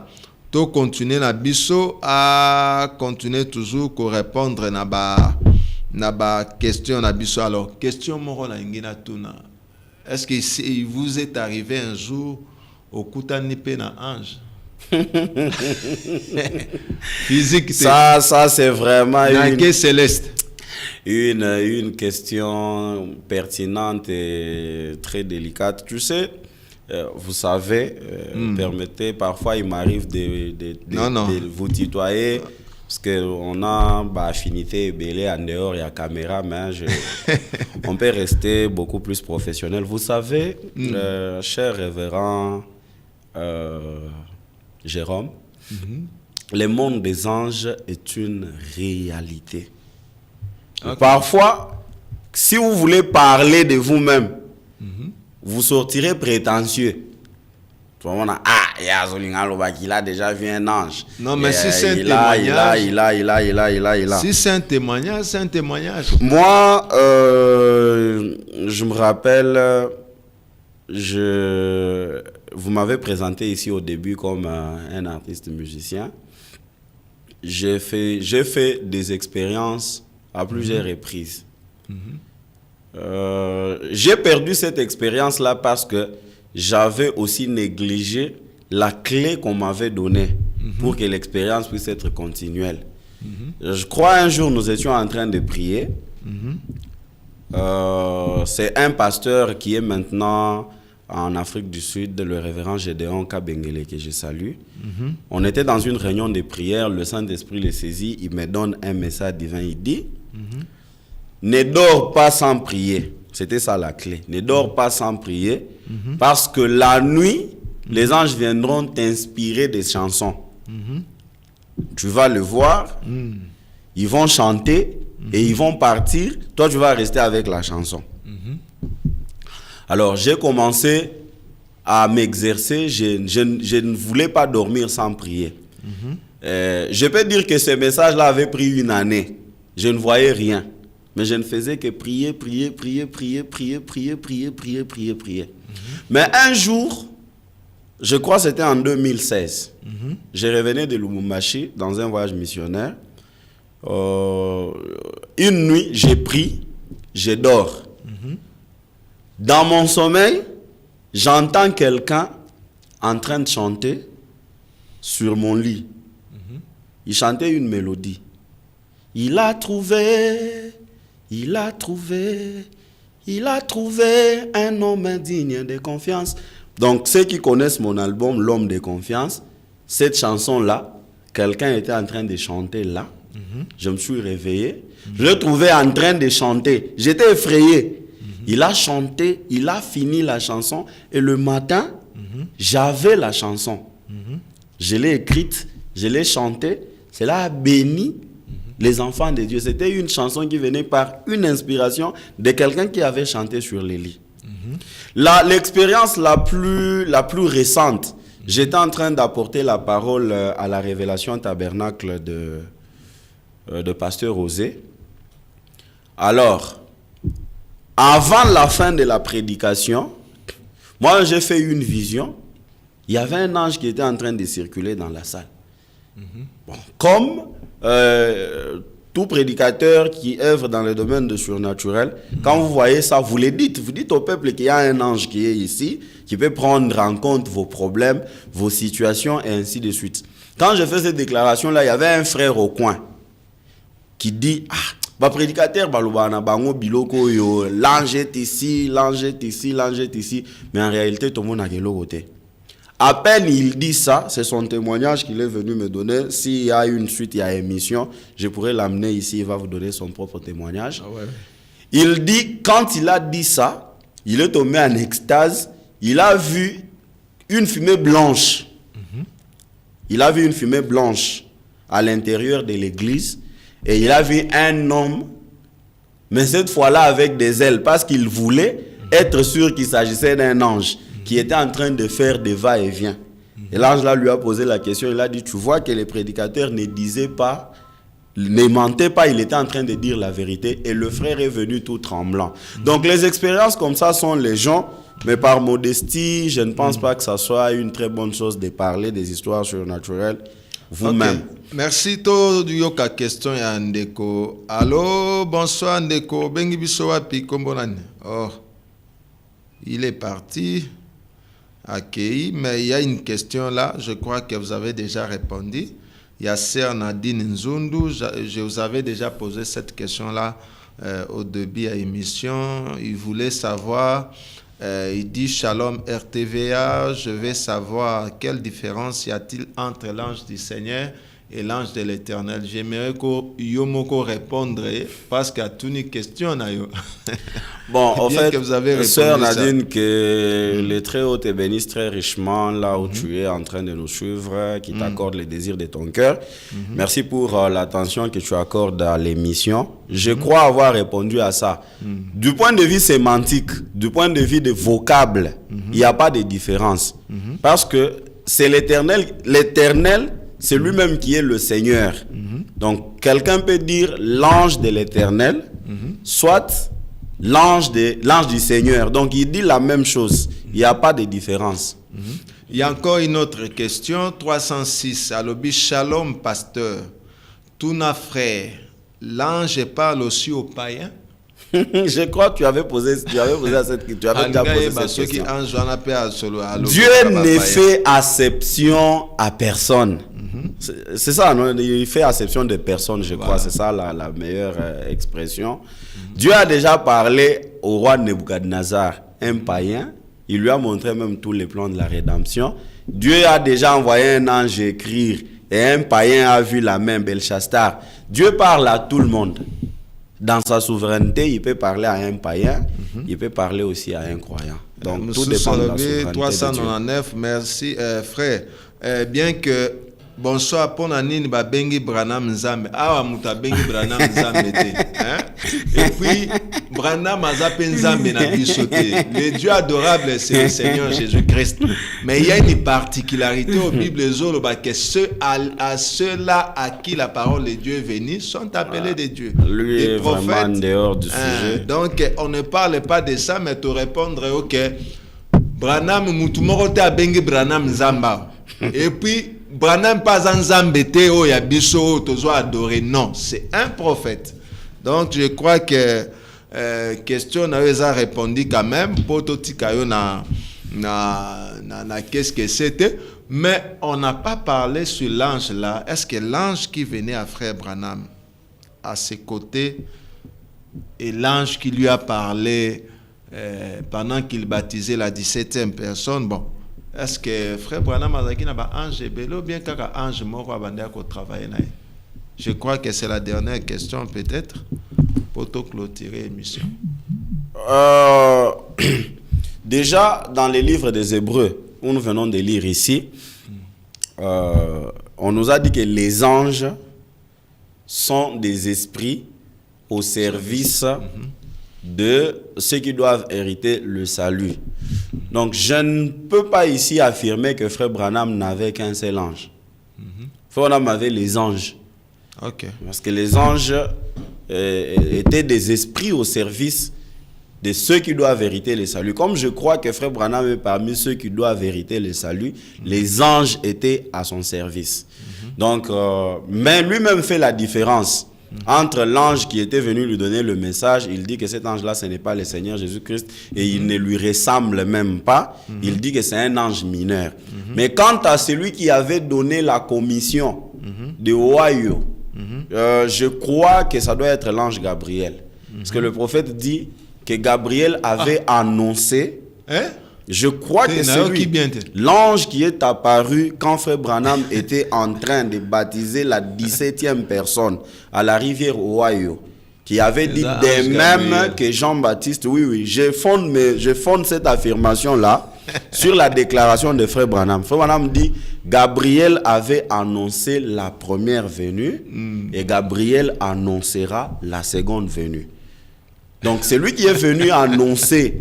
to continuer na biso à continuer toujours ko répondre na ba question na biso. Alors, question moro na ngina tuna. Est-ce que il vous est arrivé un jour au kutani pe na ange? Physique, ça c'est vraiment une question pertinente et très délicate. Tu sais, vous savez, permettez, parfois il m'arrive de vous tutoyer parce qu'on a affinité belée en dehors, il y a caméra, mais on peut rester beaucoup plus professionnel. Vous savez, cher révérend Jérôme, le monde des anges est une réalité. Okay. Parfois, si vous voulez parler de vous-même, vous sortirez prétentieux. Tout le monde il a déjà vu un ange. Non, mais si c'est un témoignage. Si c'est un témoignage, c'est un témoignage. Moi, je me rappelle, vous m'avez présenté ici au début comme un artiste musicien. J'ai fait des expériences à plusieurs reprises. J'ai perdu cette expérience-là parce que j'avais aussi négligé la clé qu'on m'avait donnée pour que l'expérience puisse être continuelle. Je crois un jour nous étions en train de prier. C'est un pasteur qui est maintenant en Afrique du Sud, le révérend Gédéon Kabengele, que je salue. On était dans une réunion de prière, le Saint-Esprit le saisit, il me donne un message divin, il dit ne dors pas sans prier. C'était ça la clé. Ne dors pas sans prier, parce que la nuit, les anges viendront t'inspirer des chansons. Tu vas le voir, ils vont chanter et ils vont partir. Toi, tu vas rester avec la chanson. Alors, j'ai commencé à m'exercer. Je ne voulais pas dormir sans prier. Je peux dire que ce message-là avait pris une année. Je ne voyais rien. Mais je ne faisais que prier. Mais un jour, je crois que c'était en 2016, je revenais de Lubumbashi dans un voyage missionnaire. Une nuit, j'ai pris, je dors. Dans mon sommeil, j'entends quelqu'un en train de chanter sur mon lit. Il chantait une mélodie. Il a trouvé un homme digne de confiance. Donc, ceux qui connaissent mon album, L'homme de confiance, cette chanson-là, quelqu'un était en train de chanter là. Je me suis réveillé. Je le trouvais en train de chanter. J'étais effrayé. Il a chanté, il a fini la chanson. Et le matin, j'avais la chanson. Je l'ai écrite, je l'ai chantée. Cela a béni les enfants de Dieu. C'était une chanson qui venait par une inspiration de quelqu'un qui avait chanté sur les lits. L'expérience la plus récente, j'étais en train d'apporter la parole à la Révélation Tabernacle de Pasteur Osé. Alors, avant la fin de la prédication, moi j'ai fait une vision. Il y avait un ange qui était en train de circuler dans la salle. Bon, comme tout prédicateur qui œuvre dans le domaine de surnaturel, quand vous voyez ça, vous le dites. Vous dites au peuple qu'il y a un ange qui est ici, qui peut prendre en compte vos problèmes, vos situations et ainsi de suite. Quand je fais cette déclaration-là, il y avait un frère au coin qui dit, prédicateur, l'ange est ici, l'ange est ici, l'ange est ici. Mais en réalité, tout le monde a quel côté. À peine il dit ça, c'est son témoignage qu'il est venu me donner. S'il y a une suite, il y a émission, je pourrais l'amener ici, il va vous donner son propre témoignage. Ah ouais. Il dit, quand il a dit ça, il est tombé en extase, il a vu une fumée blanche. Il a vu une fumée blanche à l'intérieur de l'église et il a vu un homme, mais cette fois-là avec des ailes, parce qu'il voulait être sûr qu'il s'agissait d'un ange qui était en train de faire des va-et-vient. Et l'ange là lui a posé la question, il a dit, tu vois que les prédicateurs ne disaient pas, ne mentaient pas, il était en train de dire la vérité et le frère est venu tout tremblant. Donc les expériences comme ça sont les gens, mais par modestie, je ne pense pas que ça soit une très bonne chose de parler des histoires surnaturelles vous-même. Okay. Merci to yoka question ya Ndeko. Allô, bonsoir Ndeko. Bengi biso wapi kombonani. Oh. Il est parti. Accueilli, mais il y a une question là, je crois que vous avez déjà répondu. Il y a Sœur Nadine Nzundu, je vous avais déjà posé cette question-là au début de l'émission. Il voulait savoir, il dit Shalom RTVA, je vais savoir quelle différence y a-t-il entre l'ange du Seigneur et l'ange de l'Éternel. J'aimerais que Yomoko répondre parce qu'il y a toutes les questions. Bon, en fait, Sœur Nadine, que le Très-Haut te bénisse très richement là où tu es en train de nous suivre, qui t'accorde les désirs de ton cœur. Merci pour l'attention que tu accordes à l'émission. Je crois avoir répondu à ça. Du point de vue sémantique, du point de vue de vocable, il n'y a pas de différence. Parce que c'est l'Éternel. L'Éternel, c'est lui-même qui est le Seigneur. Donc, quelqu'un peut dire l'ange de l'Éternel, soit l'ange du Seigneur. Donc, il dit la même chose. Il n'y a pas de différence. Il y a encore une autre question. 306. Alobi Shalom, pasteur. Tuna frère, l'ange parle aussi aux païens? Je crois que tu avais posé cette question. Dieu ne fait acception à personne. C'est ça, non? Il fait acception de personne, je crois. C'est ça la meilleure expression. Dieu a déjà parlé au roi Nebuchadnezzar, un païen. Il lui a montré même tous les plans de la rédemption. Dieu a déjà envoyé un ange écrire et un païen a vu la main, Belchassar. Dieu parle à tout le monde. Dans sa souveraineté, il peut parler à un païen, il peut parler aussi à un croyant. Donc, tout dépend de la souveraineté 399, merci, frère. Bien que, bonsoir, pour Nanine, Bengi Branham Nzambe. Ah, Mouta Bengi Branham Nzambe. Et puis, Branham Azape Nzambe n'a pu sauter. Le Dieu adorable, c'est le Seigneur Jésus-Christ. Mais il y a une particularité au Bible, que ceux-là à qui la parole de Dieu est venue sont appelés des dieux. Lui des est prophètes. Vraiment en dehors du sujet. Donc, on ne parle pas de ça, mais te répondre, ok, Branham Moutumorote a Bengi Branham Nzamba. Et puis, Branham pas en Zambete, oh, y a biso, tozo adoré. Non, c'est un prophète. Donc, je crois que question n'a pas répondu quand même. Pototikayo na qu'est-ce que c'était. Mais on n'a pas parlé sur l'ange là. Est-ce que l'ange qui venait à Frère Branham à ses côtés et l'ange qui lui a parlé pendant qu'il baptisait la 17e personne, bon. Est-ce que Frère Branham Azaki n'a pas ange bello bien qu'un ange mort abandonné à travailler? Je crois que c'est la dernière question peut-être pour tout clôturer l'émission. Déjà, dans les livres des Hébreux, où nous venons de lire ici, on nous a dit que les anges sont des esprits au service de ceux qui doivent hériter le salut. Donc, je ne peux pas ici affirmer que Frère Branham n'avait qu'un seul ange. Frère Branham avait les anges. Okay. Parce que les anges étaient des esprits au service de ceux qui doivent hériter le salut. Comme je crois que Frère Branham est parmi ceux qui doivent hériter le salut, les anges étaient à son service. Donc, mais lui-même fait la différence Entre l'ange qui était venu lui donner le message, il dit que cet ange-là, ce n'est pas le Seigneur Jésus-Christ et il ne lui ressemble même pas. Il dit que c'est un ange mineur. Mais quant à celui qui avait donné la commission de Oyo, je crois que ça doit être l'ange Gabriel. Parce que le prophète dit que Gabriel avait annoncé... Je crois que c'est lui, l'ange qui est apparu quand Frère Branham était en train de baptiser la 17e personne à la rivière Ohio, qui avait dit de même que Jean-Baptiste. Oui, je fonde cette affirmation-là sur la déclaration de Frère Branham. Frère Branham dit, Gabriel avait annoncé la première venue et Gabriel annoncera la seconde venue. Donc c'est lui qui est venu annoncer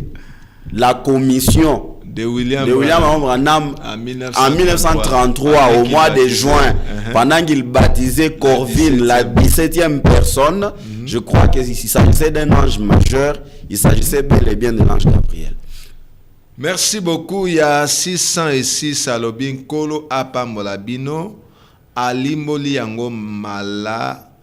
la commission de William Branham en 1933 au mois de juin, pendant qu'il baptisait Corvin, la 17e personne. Je crois qu'il s'agissait d'un ange majeur, il s'agissait bel et bien de l'ange Gabriel. Merci beaucoup. Il y a 606 à Lobin Kolo Apamolabino Alimoli Yango Mala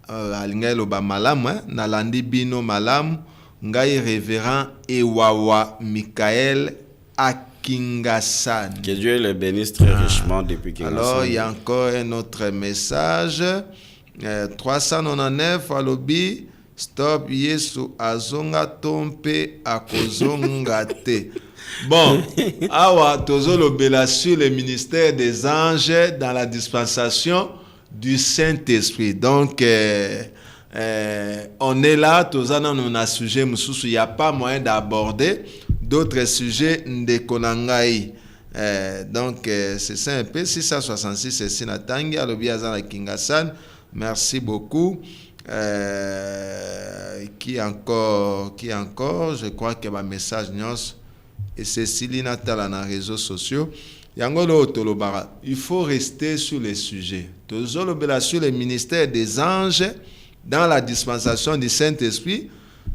Alingaïloba Malam Nalandi Bino Malam Ngai révérend Ewawa Michael Akingasan. Que Dieu le bénisse très richement depuis Kingasan. Alors, il y a encore un autre message. 399 Alobi. Stop Yesu Azonga Tompe Akozonga Te. Bon, awa tozolo bela sur le ministère des anges dans la dispensation du Saint-Esprit. Donc, on est là, on a sujet, il n'y a pas moyen d'aborder d'autres sujets de Konangai. Donc, c'est ça un peu. 666, c'est Sinatangi, Alobi Azana Kingasan. Merci beaucoup. Qui encore? Je crois que ma message, et c'est Céline Natal dans les réseaux sociaux. Il faut rester sur les sujets. Sur le ministère des anges, dans la dispensation du Saint-Esprit,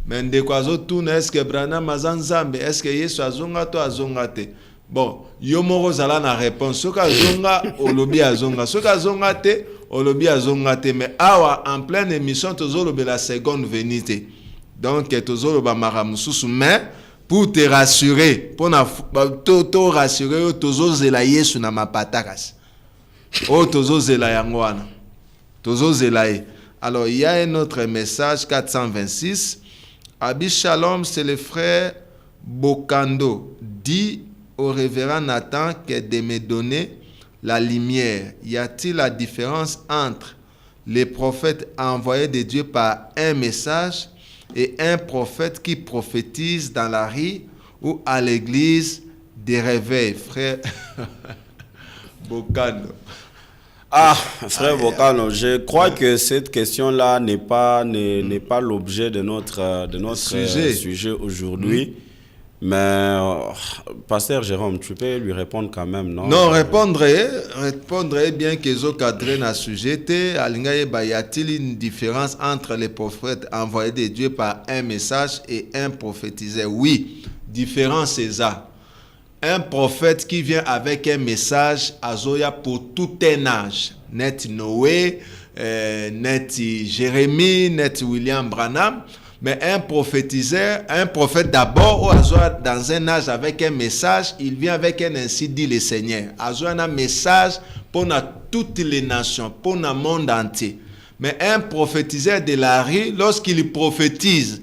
mais de quoi tourne, est-ce que Branham Azanzambe, est-ce que Yesu Azonga to Azongate? Bon, Yomoro Zala na réponse. Soka Azonga, Olobi Azonga. Soka Azongate, Olobi Azongate. Mais awa, en pleine émission, Tozolobe la seconde venite. Donc, Tozoloba Maramususu. Mais, pour te rassurer, pour te rassurer, Tozozela Yesu na mapatakas. Oh, Tozozela Yangwana. Tozozela Ye. Alors, il y a un autre message, 426. Abi Shalom, c'est le frère Bokando. Dit au révérend Nathan que de me donner la lumière. Y a-t-il la différence entre les prophètes envoyés de Dieu par un message et un prophète qui prophétise dans la rue ou à l'église des réveils, frère Bokando? Ah, frère Bokano, je crois que cette question-là n'est pas l'objet de notre sujet aujourd'hui. Mais, pasteur Jérôme, tu peux lui répondre quand même, non? Non, répondre bien qu'ils ont cadré dans le sujet. Y a-t-il une différence entre les prophètes envoyés de Dieu par un message et un prophétisé? Oui, différence c'est ça. Un prophète qui vient avec un message Azoya pour tout un âge. Net Noé, net Jérémie, net William Branham. Mais un prophétiseur, un prophète d'abord, dans un âge avec un message, il vient avec un ainsi dit le Seigneur. Azoya un message pour toutes les nations, pour le monde entier. Mais un prophétiseur de la rue, lorsqu'il prophétise,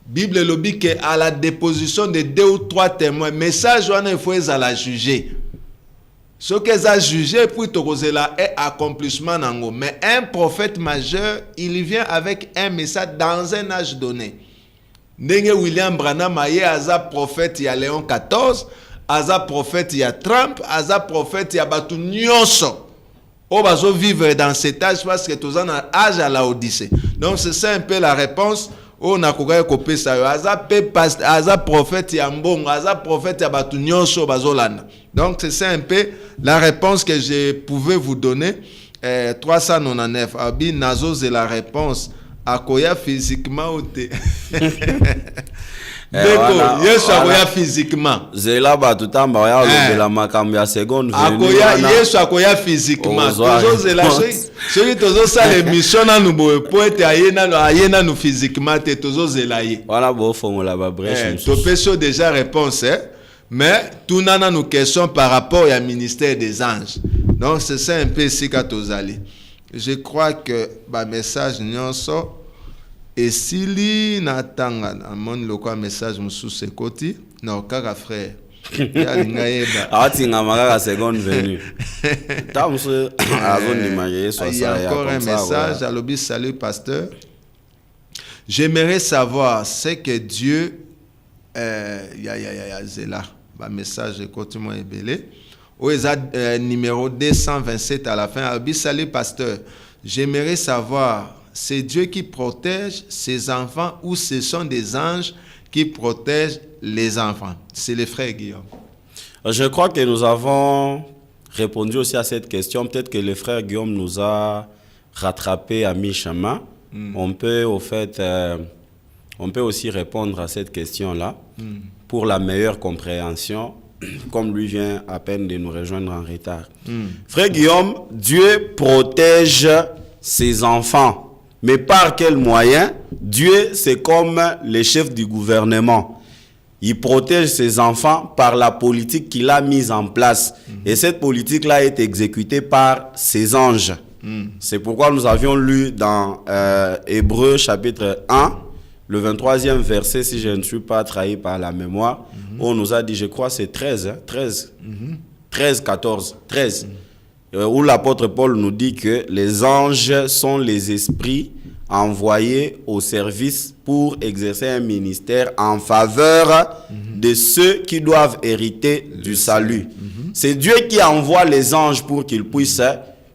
Bible le dit qu'à la déposition de 2 ou 3 témoins, message il faut la juger. Ce qu'ils ont jugé pour te là est accomplissement nango. Mais un prophète majeur, il vient avec un message dans un âge donné. Ndenge William Branham aye aza prophète ya Léon XIV, aza prophète ya Trump, aza prophète ya batu nyonso. On va vivre dans cet âge parce que tous en âge à la Odyssée. Donc c'est ça un peu la réponse. On a coupé ça. Aza prophète ya mbongo, aza prophète ya batu nyonso bazolanda. Donc c'est ça un peu la réponse que je pouvais vous donner. 399. Abi Nazo c'est la réponse. Akoya physiquement ou te. Ndeko, Yesu akoya physiquement. Zela batutamba ya lobela makambo ya seconde venue. Akoya Yesu akoya physiquement. Tozo zela soki tozo sala émission na nubo poete ayena nu physiquement te tozo zela ye. Voilà bo fongola ba brèche. To peso déjà réponse mais tout nana nous question par rapport au ministère des anges. Donc c'est ça un peu ici qu'à tozali. Je crois que ba message nyonso et s'il n'attend mon local message sous ce côté non kaka frère atinga makaka seconde venue tamso azoni maye so ça. Il y a encore un message à l'obis salut pasteur. J'aimerais savoir ce que Dieu zela ba message continue ebelé au numéro 227 à la fin. L'obis salut pasteur. J'aimerais savoir, c'est Dieu qui protège ses enfants ou ce sont des anges qui protègent les enfants? C'est le frère Guillaume. Je crois que nous avons répondu aussi à cette question. Peut-être que le frère Guillaume nous a rattrapé à mi-chemin. On peut aussi répondre à cette question-là pour la meilleure compréhension, comme lui vient à peine de nous rejoindre en retard. Frère Guillaume, Dieu protège ses enfants. Mais par quel moyen? Dieu, c'est comme le chef du gouvernement. Il protège ses enfants par la politique qu'il a mise en place. Et cette politique-là est exécutée par ses anges. C'est pourquoi nous avions lu dans Hébreux chapitre 1, le 23e verset, si je ne suis pas trahi par la mémoire, où on nous a dit, je crois c'est 13, 14, où l'apôtre Paul nous dit que les anges sont les esprits envoyés au service pour exercer un ministère en faveur de ceux qui doivent hériter du salut. C'est Dieu qui envoie les anges pour qu'ils puissent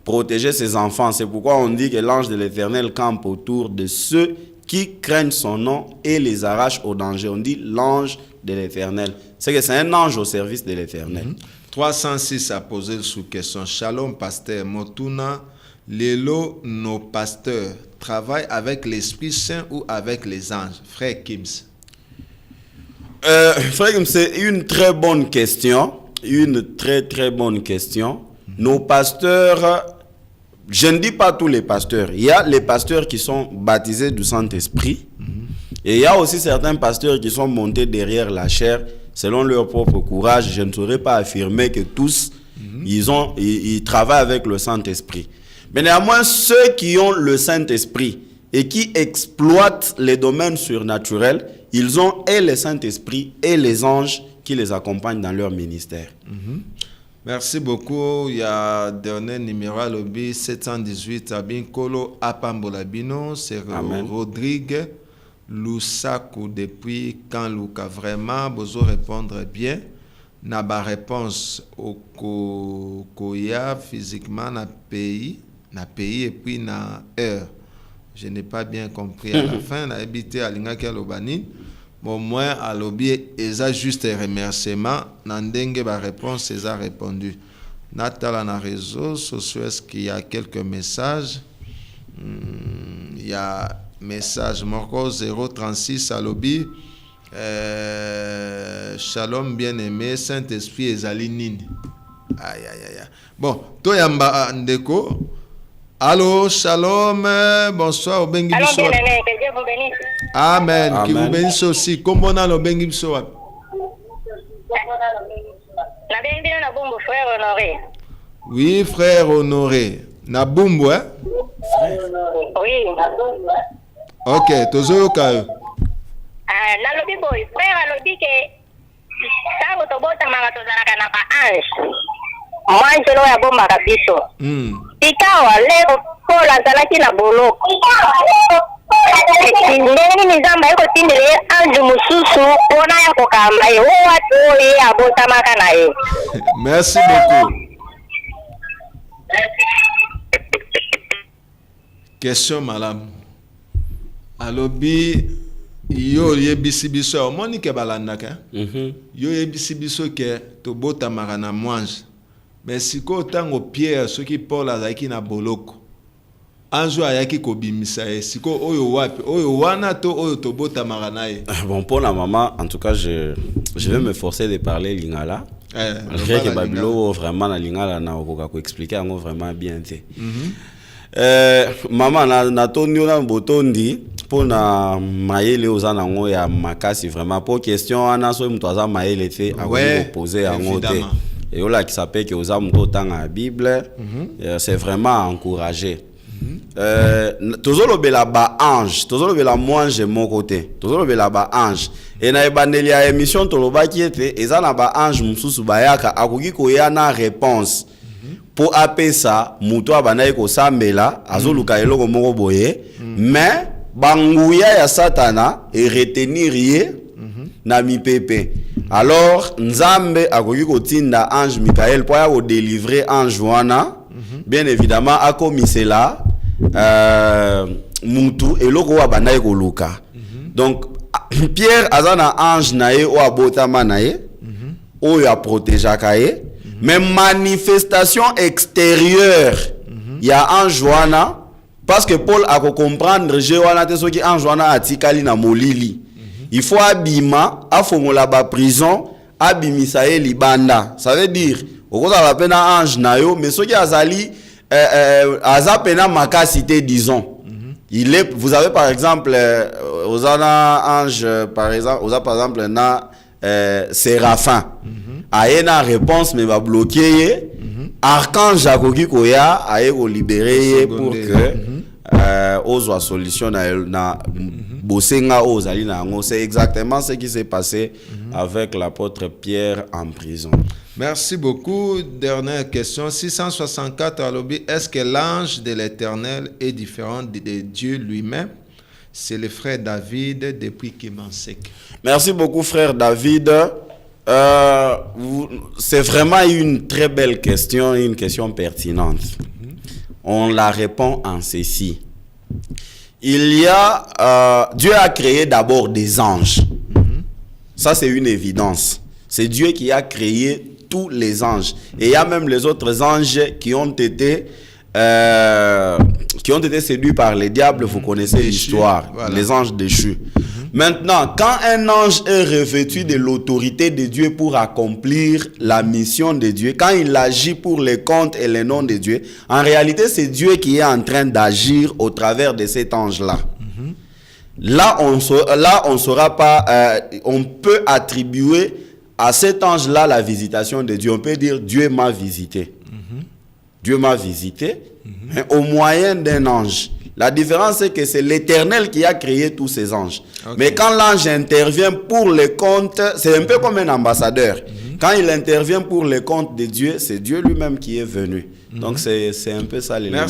protéger ses enfants. C'est pourquoi on dit que l'ange de l'Éternel campe autour de ceux qui craignent son nom et les arrache au danger. On dit l'ange de l'Éternel. C'est que c'est un ange au service de l'Éternel. 306 a posé sous question. Shalom, pasteur. Motuna, Lelo, nos pasteurs travaillent avec l'Esprit Saint ou avec les anges? Frère Kims. Frère Kims, c'est une très bonne question. Une très très bonne question. Nos pasteurs, je ne dis pas tous les pasteurs. Il y a les pasteurs qui sont baptisés du Saint-Esprit. Et il y a aussi certains pasteurs qui sont montés derrière la chair selon leur propre courage. Je ne saurais pas affirmer que tous, ils travaillent avec le Saint-Esprit. Mais néanmoins, ceux qui ont le Saint-Esprit et qui exploitent les domaines surnaturels, ils ont et le Saint-Esprit et les anges qui les accompagnent dans leur ministère. Merci beaucoup. Il y a un dernier numéro à l'objet 718 à Binkolo Apambolabino. C'est Rodrigue Lusaku depuis quand Luka. Vraiment, vous répondre bien. Naba réponse au Koya physiquement na pays et puis na heure. Je n'ai pas bien compris à la fin. On a habité à Lingaki Lobani. Bon, moi, à l'objet, ils ont juste un remerciement. Nandenge, ma réponse, ils ont répondu. Natal, dans les réseaux sociaux, est-ce qu'il y a quelques messages? Il y a message Morco 036 à l'objet. Shalom bien-aimé, Saint-Esprit et Zalinine. Aïe, aïe, aïe. Bon, Toyamba Ndeko. Allô, shalom, bonsoir, Obengi Biso. Bien-aimé, que Dieu vous bénisse. Amen. Qui vous bénisse aussi. Comment on a l'Obengi Biso? Na bien na Bumbu, frère Honoré. Oui, frère Honoré. Na Bumbu, hein? Oui. Ok, tozo kayo. Na lobi boy, frère lobi que tango tobota manga tozalaka na ba ange. Moi je lo ya bomba kabiso. Ikawa leo kola zalaki na boloko. Ndenge nizamba eko tindele ange mususu pona ya kokamba ye watu ye abota maka na ye. Merci beaucoup. Question madame. Alobi yo yebisi biso moni ke balandaka. Yo yebisi biso ke tobota maka na mwange. Mais si ko tango Pierre ce qui Paul azaki na boloko anjo ayaki kobimisa ye siko oyo wapi oyo wana to oyo tobota maranaye. Bon, pour la maman, en tout cas, je vais me forcer de parler lingala. Malgré que Babilo vraiment na lingala na okoka ko expliquer ango vraiment bien te. Maman na tonio na botondi pour na mayele ozana ngo ya makasi vraiment pour question ana so mtu aza mayele te a poser ango te. Et là qui s'appelle que oza mtu tanga la Bible, c'est vraiment encourager. Tozolobela ba ange, tozolobela mwange mon côté, tozolobela ba ange. Et na ebandeli ya émission tolobaki ete eza na ba ange mususu bayaka akoki koya na réponse. Pour apesa muto abanaye ko sambela azoluka eloko moko boye, mais banguya ya satana et retenir ye na mipepe. Alors nzambe akoki kotinda ange Michael pour ya ko délivrer ange wana. Bien évidemment akomisela mutu eloko wa banaye ko luka. Donc Pierre azana ange nae o abotama nae o ya protégeaka ye. Mais manifestation extérieure ya ange wana parce que Paul a comprendre je wana te soki ange wana atikali na molili. Il faut abima afongola ba prison abimisa ye libanda. Ça veut dire okoza la peine ange na yo mais soki azali azapena makasité disons. Il est, vous avez par exemple osana ange par exemple na Séraphin. Aena réponse mais va bloquer archange akoki koya aye ko libérer pour que ozwa solution na bosenga ozali na ngo. C'est exactement ce qui s'est passé avec l'apôtre Pierre en prison. Merci beaucoup. Dernière question 664 alobi, est-ce que l'ange de l'Éternel est différent de Dieu lui-même? C'est le frère David depuis Kimansek. Merci beaucoup frère David. C'est vraiment une très belle question, une question pertinente. On la répond en ceci. Il y a Dieu a créé d'abord des anges. Ça c'est une évidence. C'est Dieu qui a créé tous les anges. Et il y a même les autres anges qui ont été séduits par les diables. Vous connaissez l'histoire. Voilà. Les anges déchus. Maintenant, quand un ange est revêtu de l'autorité de Dieu pour accomplir la mission de Dieu, quand il agit pour les comptes et les noms de Dieu, en réalité, c'est Dieu qui est en train d'agir au travers de cet ange-là. Là, on saura pas, on peut attribuer à cet ange-là la visitation de Dieu. On peut dire Dieu m'a visité. Dieu m'a visité, mais au moyen d'un ange. La différence, c'est que c'est l'Éternel qui a créé tous ces anges. Okay. Mais quand l'ange intervient pour les comptes, c'est un peu comme un ambassadeur. Quand il intervient pour les comptes de Dieu, c'est Dieu lui-même qui est venu. Donc c'est un peu ça l'élément.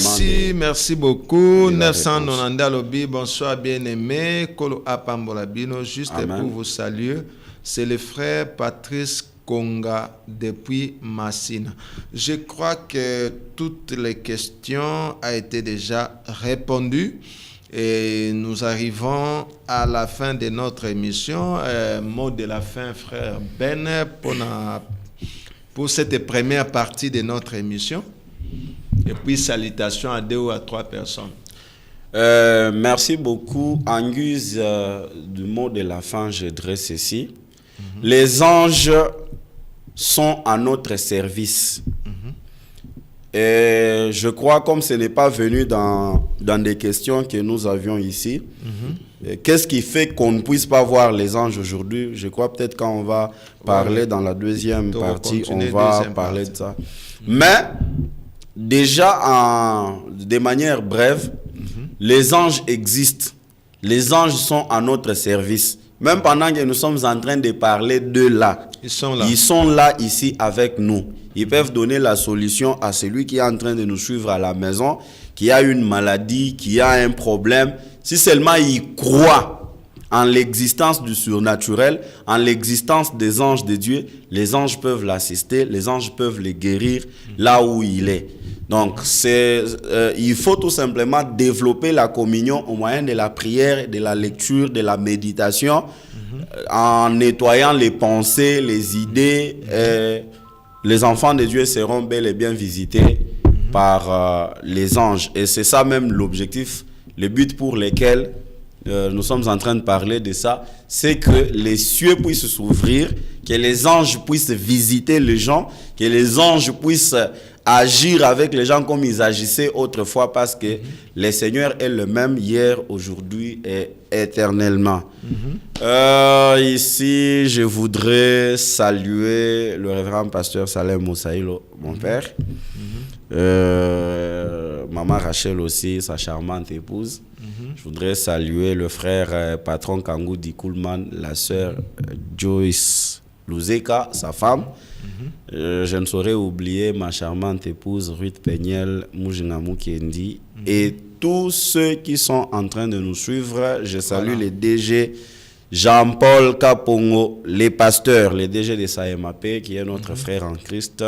Merci beaucoup. 990 lobby, bonsoir bien-aimé. Kolo Apambolabino, juste Amen. Pour vous saluer. C'est le frère Patrice Konga depuis Massina. Je crois que toutes les questions ont été déjà répondues et nous arrivons à la fin de notre émission. Mot de la fin, frère Ben, pour cette première partie de notre émission. Et puis salutations à 2 ou à 3 personnes. Merci beaucoup. En guise du mot de la fin, je dresse ceci. Les anges sont à notre service. Et je crois, comme ce n'est pas venu dans des questions que nous avions ici, qu'est-ce qui fait qu'on ne puisse pas voir les anges aujourd'hui? Je crois peut-être quand on va parler dans la deuxième partie, on va parler de ça. Mais déjà, de manière brève, les anges existent. Les anges sont à notre service. Même pendant que nous sommes en train de parler d'eux là, ils sont là ici avec nous. Ils peuvent donner la solution à celui qui est en train de nous suivre à la maison, qui a une maladie, qui a un problème. Si seulement il croit en l'existence du surnaturel, en l'existence des anges de Dieu, les anges peuvent l'assister, les anges peuvent le guérir là où il est. Donc, il faut tout simplement développer la communion au moyen de la prière, de la lecture, de la méditation, en nettoyant les pensées, les idées. Les enfants de Dieu seront bel et bien visités par les anges. Et c'est ça même l'objectif, le but pour lequel nous sommes en train de parler de ça, c'est que les cieux puissent s'ouvrir, que les anges puissent visiter les gens, que les anges puissent agir avec les gens comme ils agissaient autrefois, parce que le Seigneur est le même hier, aujourd'hui et éternellement. Ici, je voudrais saluer le révérend pasteur Salem Moussaïlo, mon père. Maman Rachel aussi, sa charmante épouse. Je voudrais saluer le frère patron Kangou Dikoulman, la sœur Joyce Luzeka, sa femme. Je ne saurais oublier ma charmante épouse Ruth Peniel Moujingamou Kendi et tous ceux qui sont en train de nous suivre. Je salue les DG Jean-Paul Kapongo, les pasteurs, les DG de SAEMAP, qui est notre frère en Christ.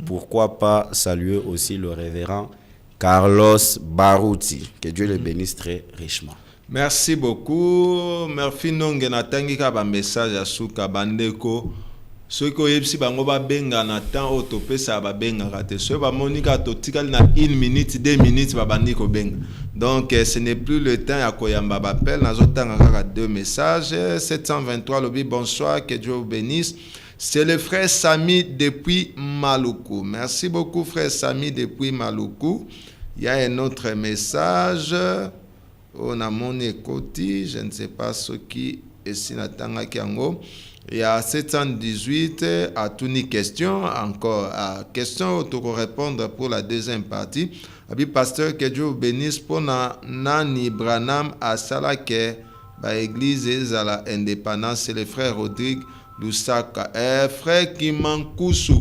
Pourquoi pas saluer aussi le révérend Carlos Barouti. Que Dieu le bénisse très richement. Merci beaucoup. Merci nonge na tangika ba message à suka bandeko. Ceux qui ont bango ba benga na temps autopesa ba benga raté. Ceux ba monika to tikali na 1 minute 2 minutes ba bandiko benga. Donc ce n'est plus le temps à koyamba ba appel na zotanga kaka 2 messages. 723 lobi bonsoir, que Dieu vous bénisse. C'est le frère Sami depuis Maluku. Merci beaucoup frère Sami depuis Maluku. Il y a un autre message. On a mon écouté, je ne sais pas ce qui est si n'attend Kiango. Il y a 718 à toutes les questions, encore à questions pour répondre pour la deuxième partie. Abi pasteur, que Dieu vous bénisse pour Nani Branham à Salake, l'église à la indépendance, c'est le frère Rodrigue Lusaka. Frère Kimankusu.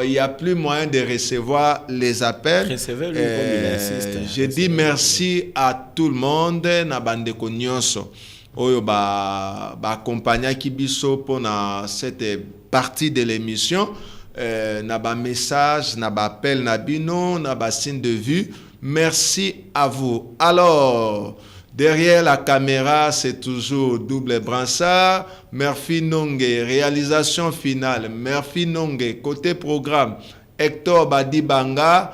Il n'y a plus moyen de recevoir les appels. Recevez-le comme il insiste. Je dis merci à tout le monde. Na bande konyonso. Oyo ba accompagner Kibiso pour cette partie de l'émission. Na ba message, na ba appel, na bino, na ba signe de vue. Merci à vous. Alors, derrière la caméra, c'est toujours Double Bransard. Murphy Nonge, réalisation finale. Murphy Nonge, côté programme. Hector Badibanga.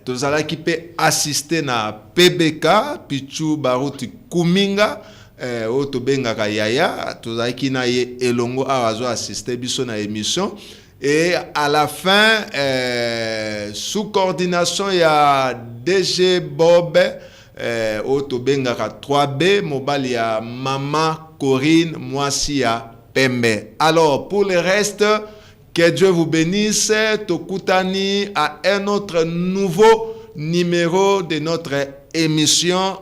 Tozala qui peut assister na PBK. Pichu Baruti Kuminga. Otobenga Kayaya. Tozala qui na ye elongo awazo assister biso na émission. Et à la fin, sous coordination, il y a DG Bob, Otobengaka 3B, Mobile, il y a Maman Corinne, Moissia Pembe. Alors, pour le reste, que Dieu vous bénisse. Tokutani à un autre nouveau numéro de notre émission.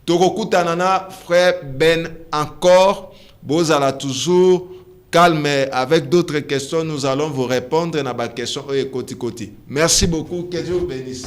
Tokokutanana, frère Ben, encore. Bozala toujours calme, avec d'autres questions, nous allons vous répondre à ma question. Merci beaucoup, que Dieu vous bénisse.